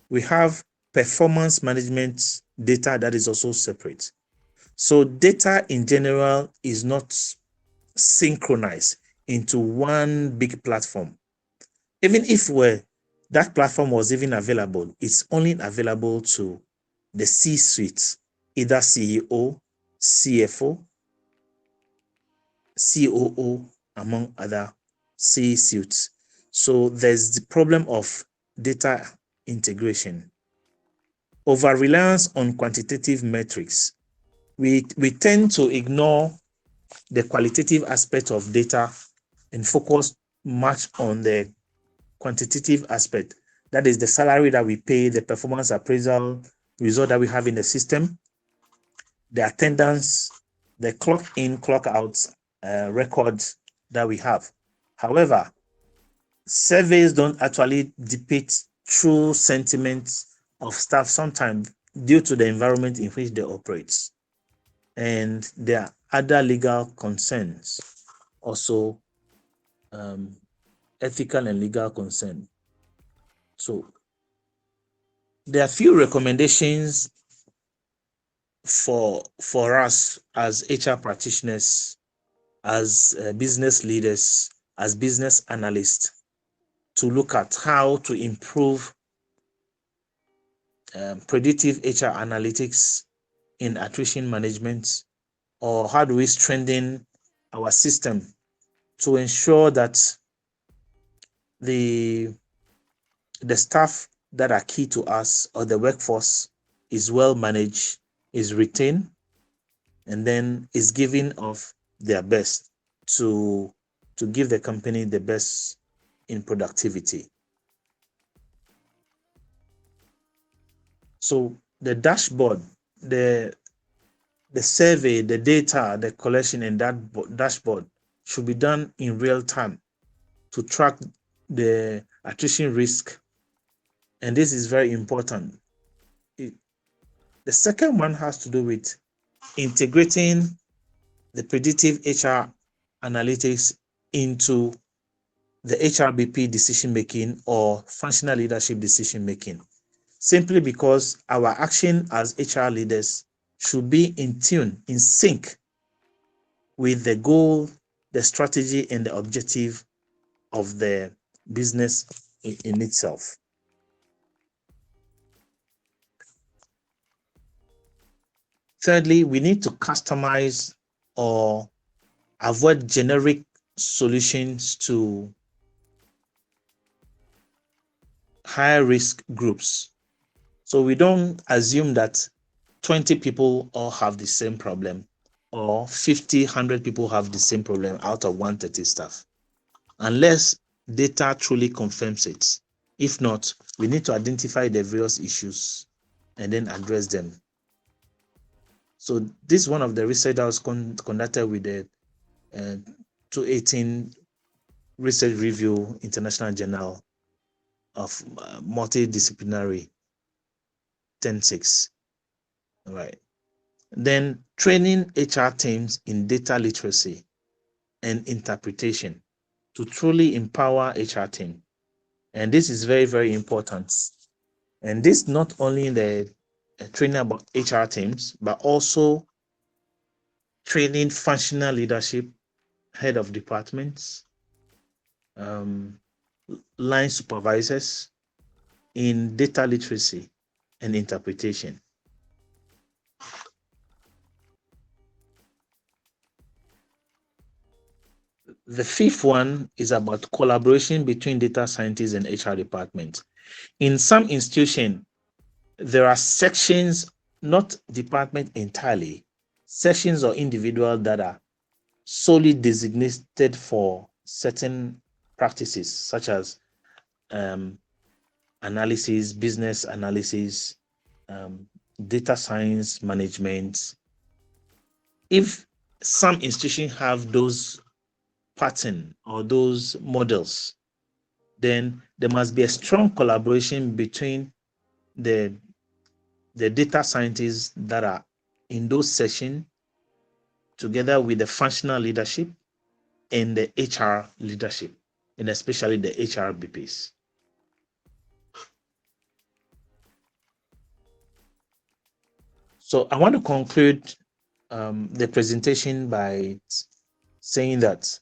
We have performance management data that is also separate. So data in general is not synchronized into one big platform. Even if that platform was even available, it's only available to the C-suite, either CEO, CFO, COO, among other C-suites. So there's the problem of data integration. Over-reliance on quantitative metrics. We tend to ignore the qualitative aspect of data and focus much on the quantitative aspect. That is the salary that we pay, the performance appraisal result that we have in the system, the attendance, the clock in, clock out records that we have. However, surveys don't actually depict true sentiments of staff sometimes due to the environment in which they operate. And there are other legal concerns, also ethical and legal concern. So there are few recommendations for us as HR practitioners, as business leaders, as business analysts, to look at how to improve predictive HR analytics in attrition management, or how do we strengthen our system to ensure that the staff that are key to us or the workforce is well managed, is retained, and then is giving of their best to give the company the best in productivity. So the dashboard, the survey, the data, the collection in that dashboard should be done in real time to track the attrition risk. And this is very important. The second one has to do with integrating the predictive HR analytics into the HRBP decision-making or functional leadership decision-making, simply because our action as HR leaders should be in tune, in sync with the goal, the strategy, and the objective of the business in itself. Thirdly, we need to customize or avoid generic solutions to high risk groups. So we don't assume that 20 people all have the same problem, or 50, 100 people have the same problem out of 130 staff, unless data truly confirms it. If not, we need to identify the various issues and then address them. So this is one of the research that was conducted with the 2018 Research Review International Journal of Multidisciplinary 10.6. All right. Then training HR teams in data literacy and interpretation to truly empower HR team. And this is very, very important. And this not only the training about HR teams, but also training functional leadership, head of departments, line supervisors in data literacy and interpretation. The fifth one is about collaboration between data scientists and HR department. In some institutions, there are sections, not department entirely, sections or individuals that are solely designated for certain practices, such as analysis, business analysis, data science management. If some institutions have those pattern or those models, then there must be a strong collaboration between the data scientists that are in those sessions together with the functional leadership and the HR leadership, and especially the HR BPs. So I want to conclude the presentation by saying that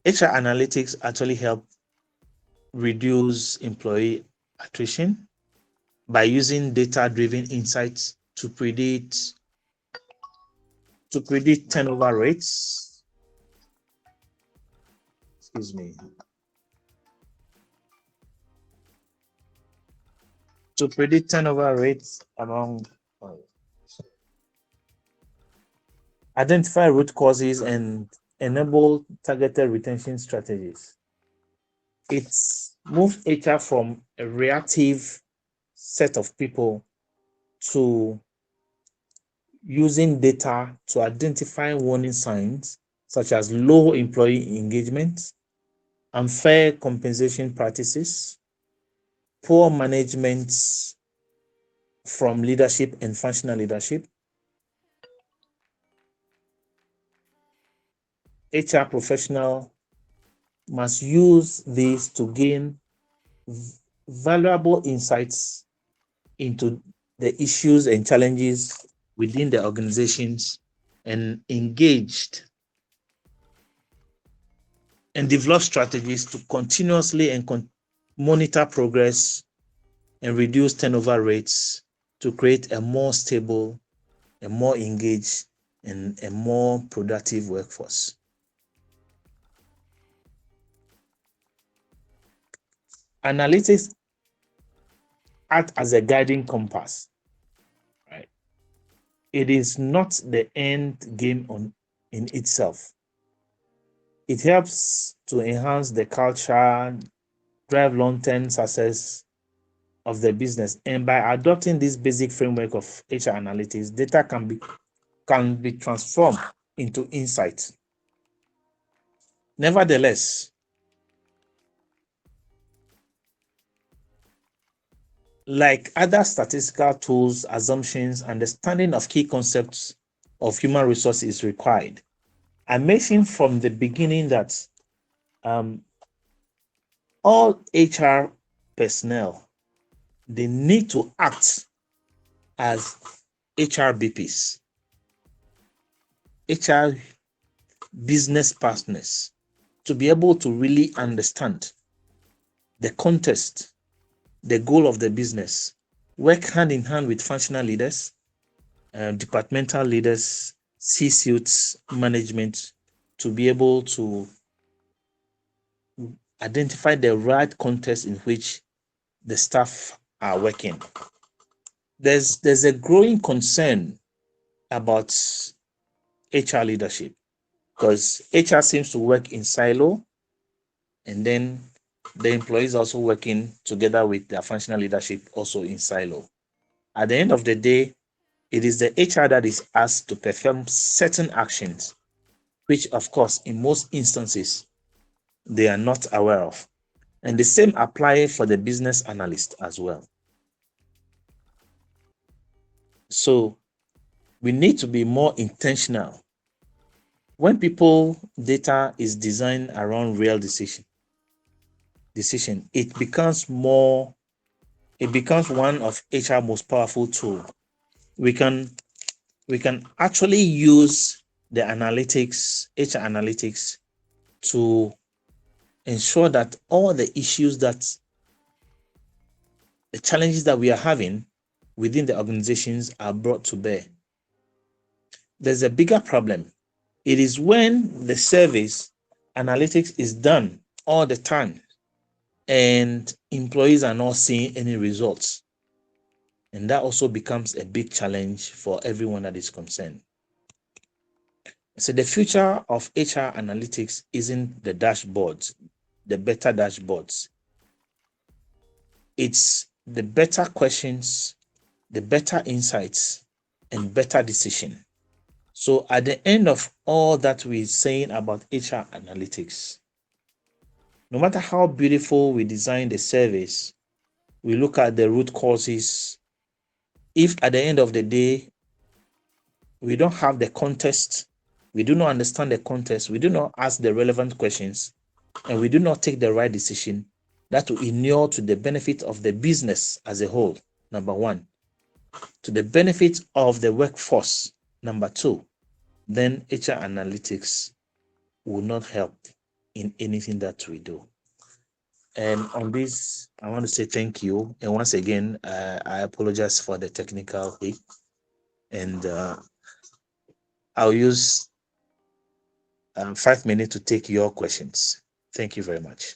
HR analytics actually help reduce employee attrition by using data-driven insights to predict turnover rates. Excuse me. To predict turnover rates among identify root causes and enable targeted retention strategies. It's moved HR from a reactive set of people to using data to identify warning signs such as low employee engagement, unfair compensation practices, poor management from leadership and functional leadership. HR professional must use this to gain valuable insights into the issues and challenges within the organizations and engaged and develop strategies to continuously and monitor progress and reduce turnover rates to create a more stable, a more engaged, and a more productive workforce. Analytics act as a guiding compass, right? It is not the end game in itself. It helps to enhance the culture, drive long-term success of the business. And by adopting this basic framework of HR analytics, data can be transformed into insight. Nevertheless, like other statistical tools, assumptions, understanding of key concepts of human resources is required. I mentioned from the beginning that all HR personnel, they need to act as HR BPs, HR business partners, to be able to really understand the context, the goal of the business, work hand in hand with functional leaders, departmental leaders, C-suites, management to be able to identify the right context in which the staff are working. There's a growing concern about HR leadership because HR seems to work in silo, and then the employees also working together with their functional leadership also in silo. At the end of the day, it is the HR that is asked to perform certain actions, which of course, in most instances, they are not aware of. And the same applies for the business analyst as well. So we need to be more intentional. When people data is designed around real decision, it becomes one of HR most powerful tool. We can actually use the analytics, HR analytics, to ensure that all the issues the challenges that we are having within the organizations are brought to bear. There's a bigger problem. It is when the service analytics is done all the time and employees are not seeing any results. And that also becomes a big challenge for everyone that is concerned. So the future of HR analytics isn't the dashboards, the better dashboards. It's the better questions, the better insights, and better decision. So at the end of all that we're saying about HR analytics, no matter how beautiful we design the service, we look at the root causes. If at the end of the day, we don't have the context, we do not understand the context, we do not ask the relevant questions, and we do not take the right decision, that will inure to the benefit of the business as a whole, number one, to the benefit of the workforce, number two, then HR analytics will not help in anything that we do. And on this, I want to say thank you. And once again, I apologize for the technical hit. And I'll use 5 minutes to take your questions. Thank you very much.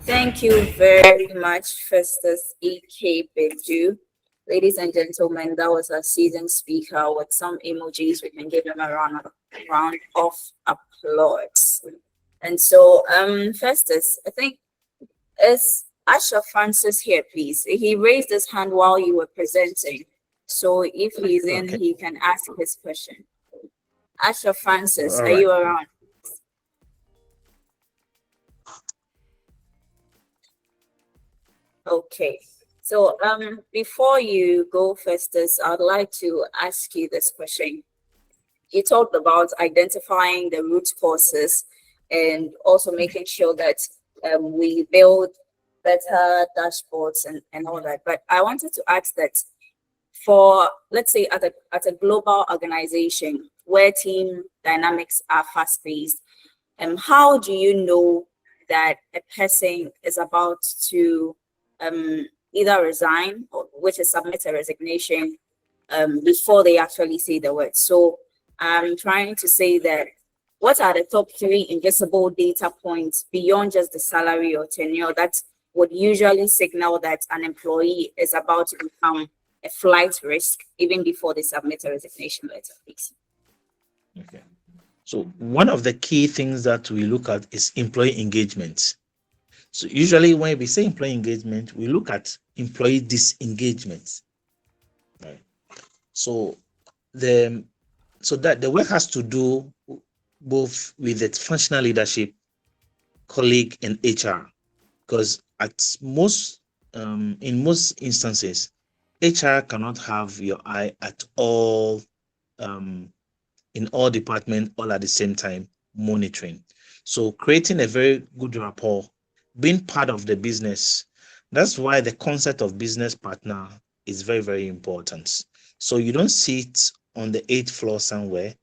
Thank you very much, Festus E.K. Bedu. Ladies and gentlemen, that was our seasoned speaker with some emojis. We can give him a round of applause. And so, Festus, I think is Asha Francis here, please. He raised his hand while you were presenting. So if he's in, Okay. he can ask his question. Asha Francis, All are right. you around? Okay. So before you go, Festus, I'd like to ask you this question. You talked about identifying the root causes and also making sure that we build better dashboards and all that. But I wanted to ask that for, let's say, at a global organization where team dynamics are fast-paced, how do you know that a person is about to either resign or which is submit a resignation before they actually say the word? So I'm trying to say that what are the top 3 invisible data points beyond just the salary or tenure that would usually signal that an employee is about to become a flight risk even before they submit a resignation letter, please? Okay. So one of the key things that we look at is employee engagement. So usually when we say employee engagement, we look at employee disengagement. Right. So that the work has to do both with the functional leadership, colleague, and HR, because in most instances, HR cannot have your eye at all in all departments all at the same time monitoring. So creating a very good rapport, being part of the business. That's why the concept of business partner is very, very important. So you don't sit on the 8th floor somewhere.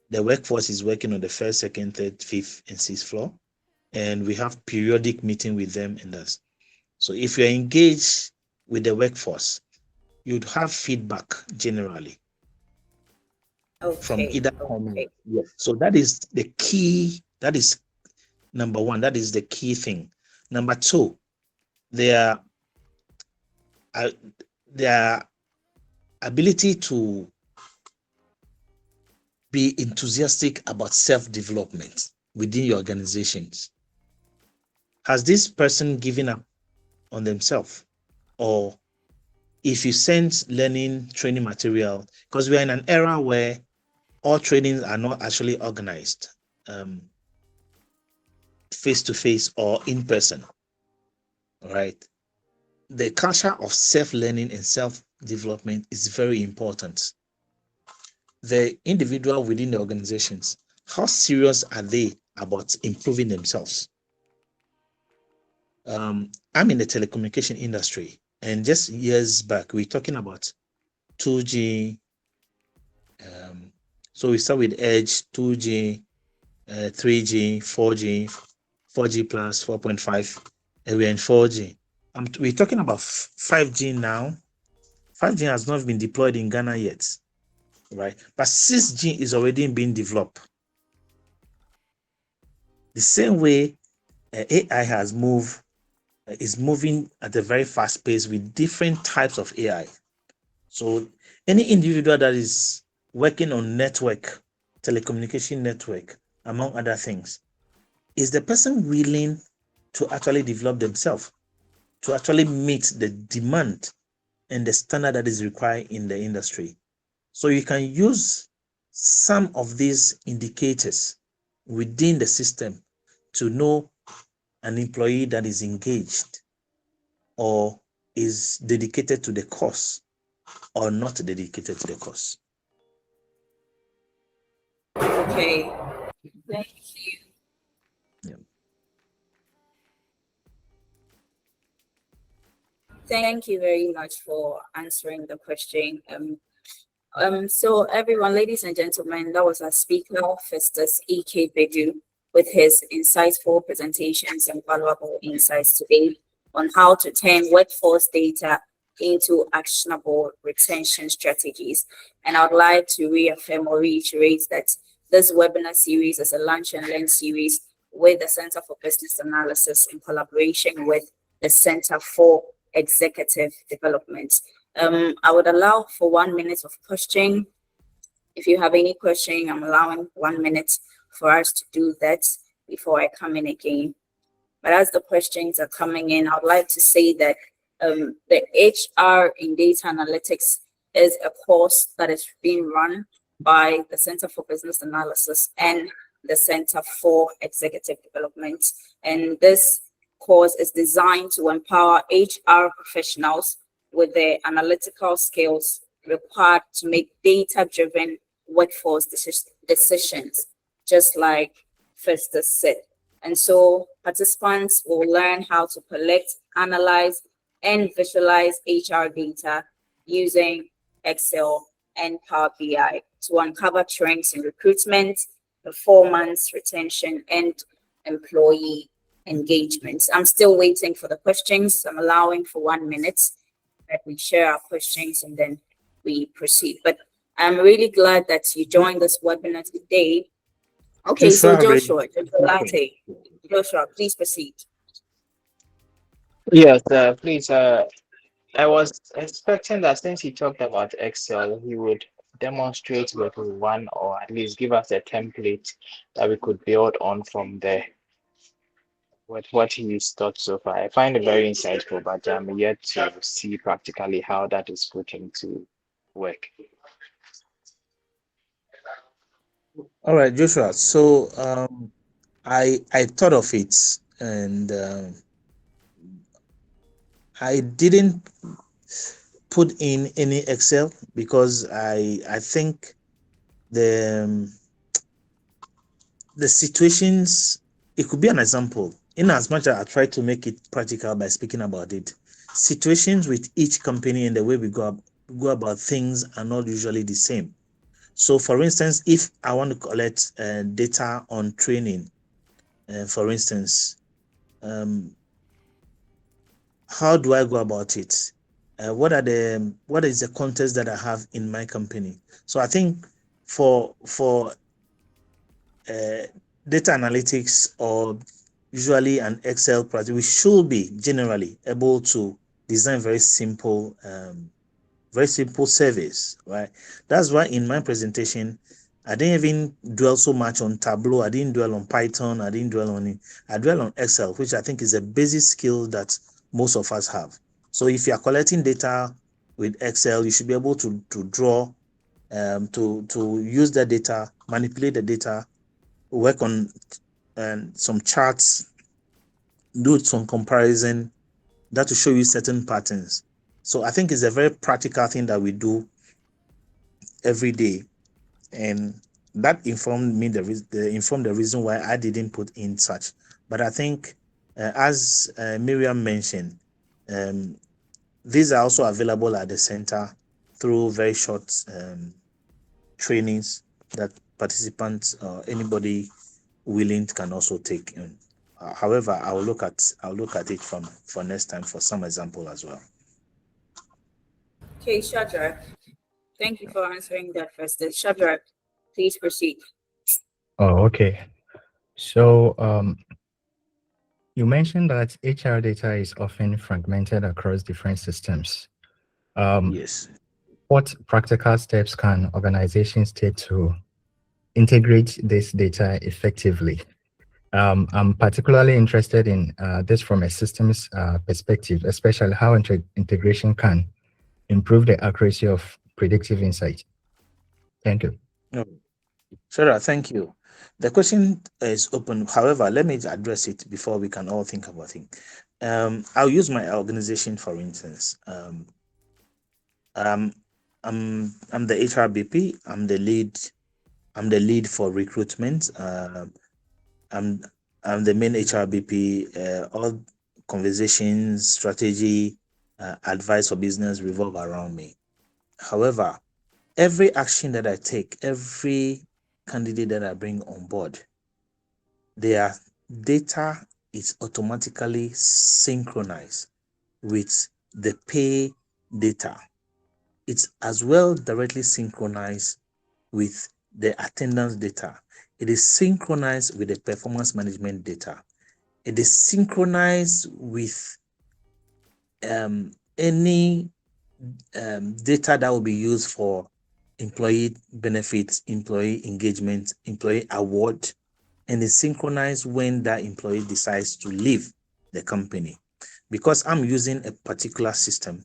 The workforce is working on the 1st, 2nd, 3rd, 5th, and 6th floor. And we have periodic meeting with them and us. So if you're engaged with the workforce, you'd have feedback generally from Okay. either Okay. comment. Yes. So that is the key. That is number one. That is the key thing. Number two, their ability to be enthusiastic about self-development within your organizations. Has this person given up on themselves? Or if you send learning training material, because we are in an era where all trainings are not actually organized face-to-face or in person, right? The culture of self-learning and self-development is very important. The individual within the organizations, how serious are they about improving themselves? I'm in the telecommunication industry, and just years back, we're talking about 2G. So we start with Edge, 2G, 3G, 4G, 4G plus, 4.5, and we're in 4G. We're talking about 5G now. 5G has not been deployed in Ghana yet, right? But 6G is already being developed. The same way AI has moved, is moving at a very fast pace with different types of AI. So any individual that is working on network, telecommunication network, among other things, is the person willing to actually develop themselves, to actually meet the demand and the standard that is required in the industry? So you can use some of these indicators within the system to know an employee that is engaged or is dedicated to the cause or not dedicated to the cause. Okay. Thank you. Yeah. Thank you very much for answering the question. So everyone, ladies and gentlemen, that was our speaker, Festus E.K. Bedu, with his insightful presentations and valuable insights today on how to turn workforce data into actionable retention strategies. And I'd like to reaffirm or reiterate that this webinar series is a Lunch and Learn series with the Center for Business Analysis in collaboration with the Center for Executive Development. I would allow for 1 minute of question. If you have any question, I'm allowing 1 minute for us to do that before I come in again. But as the questions are coming in, I'd like to say that the HR in Data Analytics is a course that is being run by the Center for Business Analysis and the Center for Executive Development. And this course is designed to empower HR professionals with the analytical skills required to make data-driven workforce decisions, just like Festus said. And so participants will learn how to collect, analyze, and visualize HR data using Excel and Power BI to uncover trends in recruitment, performance, retention, and employee engagement. I'm still waiting for the questions. I'm allowing for 1 minute that we share our questions and then we proceed. But I'm really glad that you joined this webinar today. Okay, so Joshua Latte, Joshua, please proceed. Yes, please. I was expecting that since he talked about Excel, he would demonstrate with one or at least give us a template that we could build on from there with what he's taught so far. I find it very insightful, but I'm yet to see practically how that is put into work. All right, Joshua. So I thought of it, and I didn't put in any Excel because I think the situations, it could be an example. In as much as I try to make it practical by speaking about it, situations with each company and the way we go about things are not usually the same. So, for instance, if I want to collect data on training, for instance, how do I go about it? What is the context that I have in my company? So I think for data analytics or usually an Excel project, we should be generally able to design very simple surveys, right? That's why in my presentation, I didn't even dwell so much on Tableau. I didn't dwell on Python. I didn't dwell on it. I dwell on Excel, which I think is a basic skill that most of us have. So if you are collecting data with Excel, you should be able to draw, to use the data, manipulate the data, work on some charts, do some comparison, that to show you certain patterns. So I think it's a very practical thing that we do every day, and that informed me the reason why I didn't put in such. But I think, as Miriam mentioned, these are also available at the center through very short trainings that participants, anybody willing, can also take. However, I'll look at it for next time for some example as well. Okay, Shadrach, thank you for answering that first. Shadrach, please proceed. Oh, okay. So you mentioned that HR data is often fragmented across different systems. Yes. What practical steps can organizations take to integrate this data effectively? I'm particularly interested in this from a systems perspective, especially how integration can improve the accuracy of predictive insight. Thank you. No. Sarah, thank you. The question is open. However, let me address it before we can all think about it. I'll use my organization for instance. I'm the HRBP. I'm the lead for recruitment. I'm the main HRBP. All conversations, strategy, advice for business revolve around me. However, every action that I take, every candidate that I bring on board, their data is automatically synchronized with the pay data. It's as well directly synchronized with the attendance data. It is synchronized with the performance management data. It is synchronized with any data that will be used for employee benefits, employee engagement, employee award, and is synchronized when that employee decides to leave the company. Because I'm using a particular system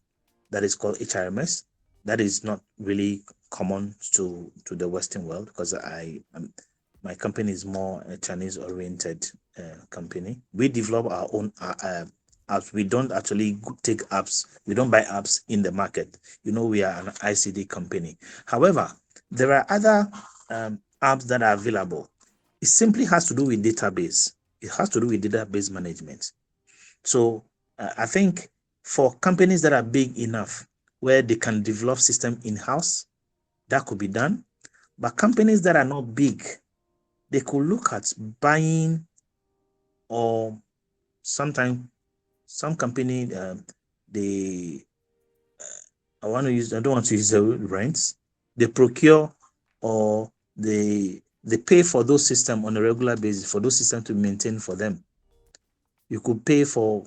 that is called HRMS, that is not really common to the Western world, because my company is more a Chinese-oriented company. We develop our own apps. We don't actually take apps. We don't buy apps in the market. We are an ICD company. However, there are other apps that are available. It simply has to do with database. It has to do with database management. So I think for companies that are big enough where they can develop system in-house, that could be done. But companies that are not big, they could look at buying, or sometimes some company I don't want to use the word rents. They procure, or they pay for those systems on a regular basis, for those systems to maintain for them. You could pay for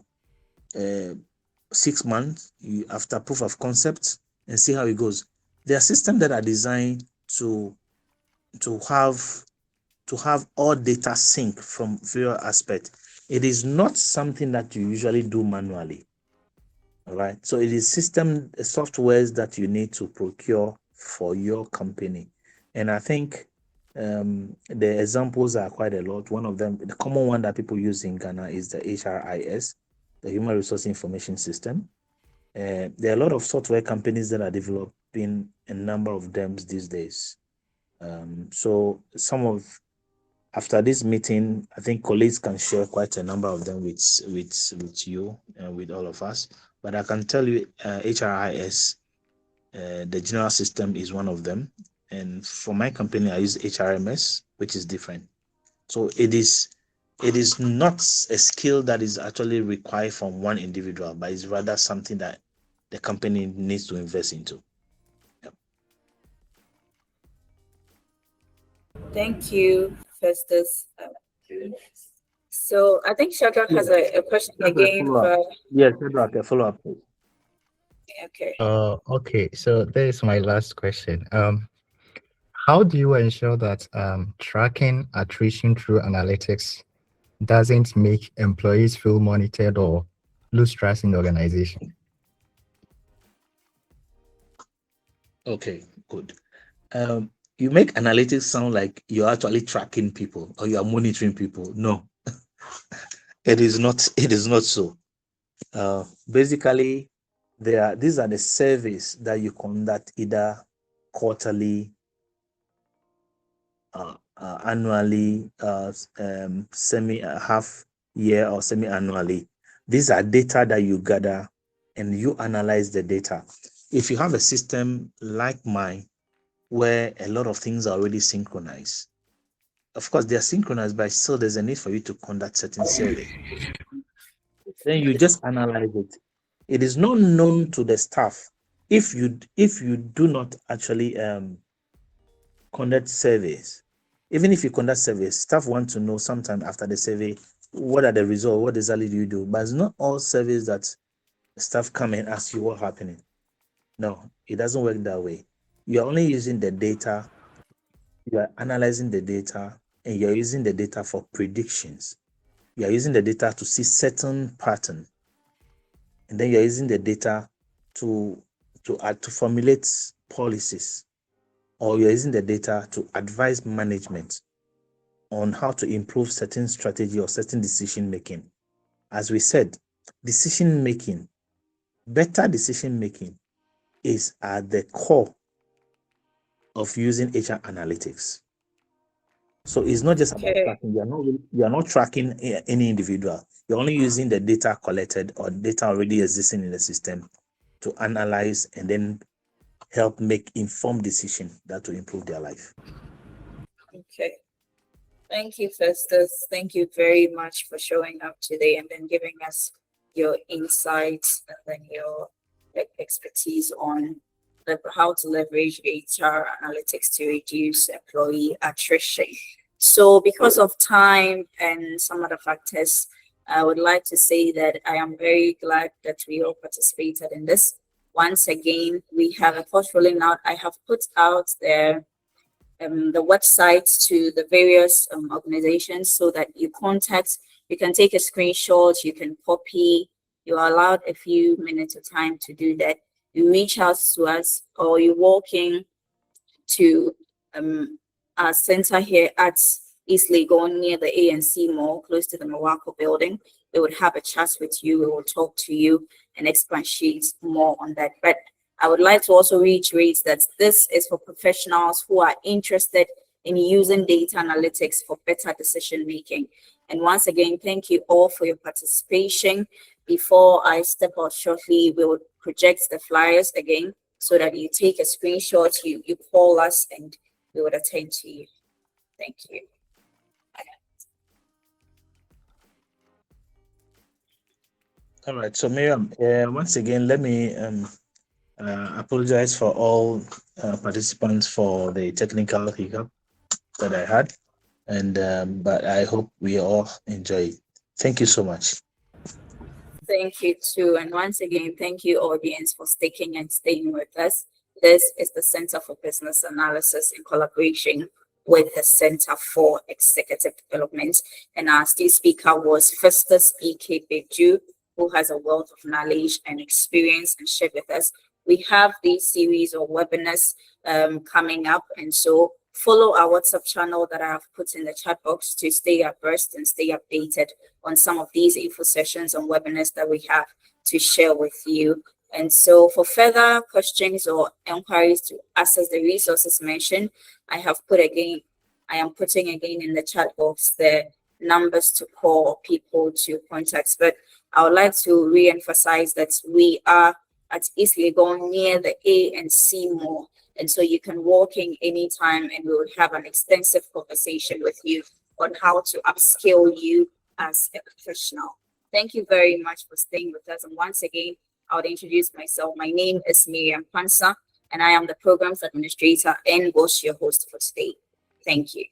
6 months after proof of concept and see how it goes. There are systems that are designed to have all data sync from various aspects. It is not something that you usually do manually. All right. So it is softwares that you need to procure for your company. And I think the examples are quite a lot. One of them, the common one that people use in Ghana, is the HRIS, the Human Resource Information System. There are a lot of software companies that are developing a number of them these days. So after this meeting, I think colleagues can share quite a number of them with you and with all of us. But I can tell you, HRIS, the general system, is one of them. And for my company, I use HRMS, which is different. So it is it is not a skill that is actually required from one individual, but it's rather something that the company needs to invest into. Yep. Thank you, Festus. So I think Shadrach has a question again for. Yes, Shadrach, a follow-up. Okay. Okay. So this is my last question. How do you ensure that tracking attrition through analytics doesn't make employees feel monitored or lose trust in the organization? Okay, good. You make analytics sound like you're actually tracking people or you are monitoring people. No, it is not. It is not so. Basically, these are the surveys that you conduct either quarterly, annually, half year or semi-annually. These are data that you gather and you analyze the data. If you have a system like mine where a lot of things are already synchronized, of course they are synchronized, but still there's a need for you to conduct certain surveys. Then you just analyze it. It is not known to the staff if you do not actually conduct surveys. Even if you conduct surveys, staff want to know sometime after the survey, what are the results, what exactly do you do? But it's not all surveys that staff come and ask you what's happening. No, it doesn't work that way. You're only using the data, you are analyzing the data, and you're using the data for predictions. You are using the data to see certain pattern, and then you're using the data to formulate policies, or you're using the data to advise management on how to improve certain strategy or certain decision making. As we said, decision making, better decision making is at the core of using HR analytics. So it's not just about tracking. You're not tracking any individual. You're only using the data collected or data already existing in the system to analyze and then help make informed decision that will improve their life. Okay. Thank you, Festus. Thank you very much for showing up today and then giving us your insights and then your expertise on how to leverage HR analytics to reduce employee attrition. So because of time and some other factors, I would like to say that I am very glad that we all participated in this. Once again, we have a post rolling out. I have put out the websites to the various organizations so that you can take a screenshot, you can copy, you're allowed a few minutes of time to do that. You reach out to us or you walk in to our center here at East Legon near the ANC Mall, close to the Mawako building. They would have a chat with you, we will talk to you and expatiate more on that. But I would like to also reiterate that this is for professionals who are interested in using data analytics for better decision making. And once again, thank you all for your participation. Before I step out shortly, we will project the flyers again so that you take a screenshot, you call us and we would attend to you. Thank you. All right, so Miriam, once again, let me apologize for all participants for the technical hiccup that I had, and but I hope we all enjoy it. Thank you so much. Thank you too, and once again, thank you audience for sticking and staying with us. This is the Center for Business Analysis in collaboration with the Center for Executive Development, and our state speaker was Festus E.K. Beju, who has a wealth of knowledge and experience and shared with us. We have this series of webinars coming up, and so follow our WhatsApp channel that I have put in the chat box to stay abreast and stay updated on some of these info sessions and webinars that we have to share with you. And so for further questions or inquiries to access the resources mentioned, I am putting again in the chat box the numbers to call people to contact. But I would like to re-emphasize that we are at East Legon near the ANC Mall. And so you can walk in anytime and we will have an extensive conversation with you on how to upskill you as a professional. Thank you very much for staying with us. And once again, I would introduce myself. My name is Miriam Pansa, and I am the Programs Administrator and was your host for today. Thank you.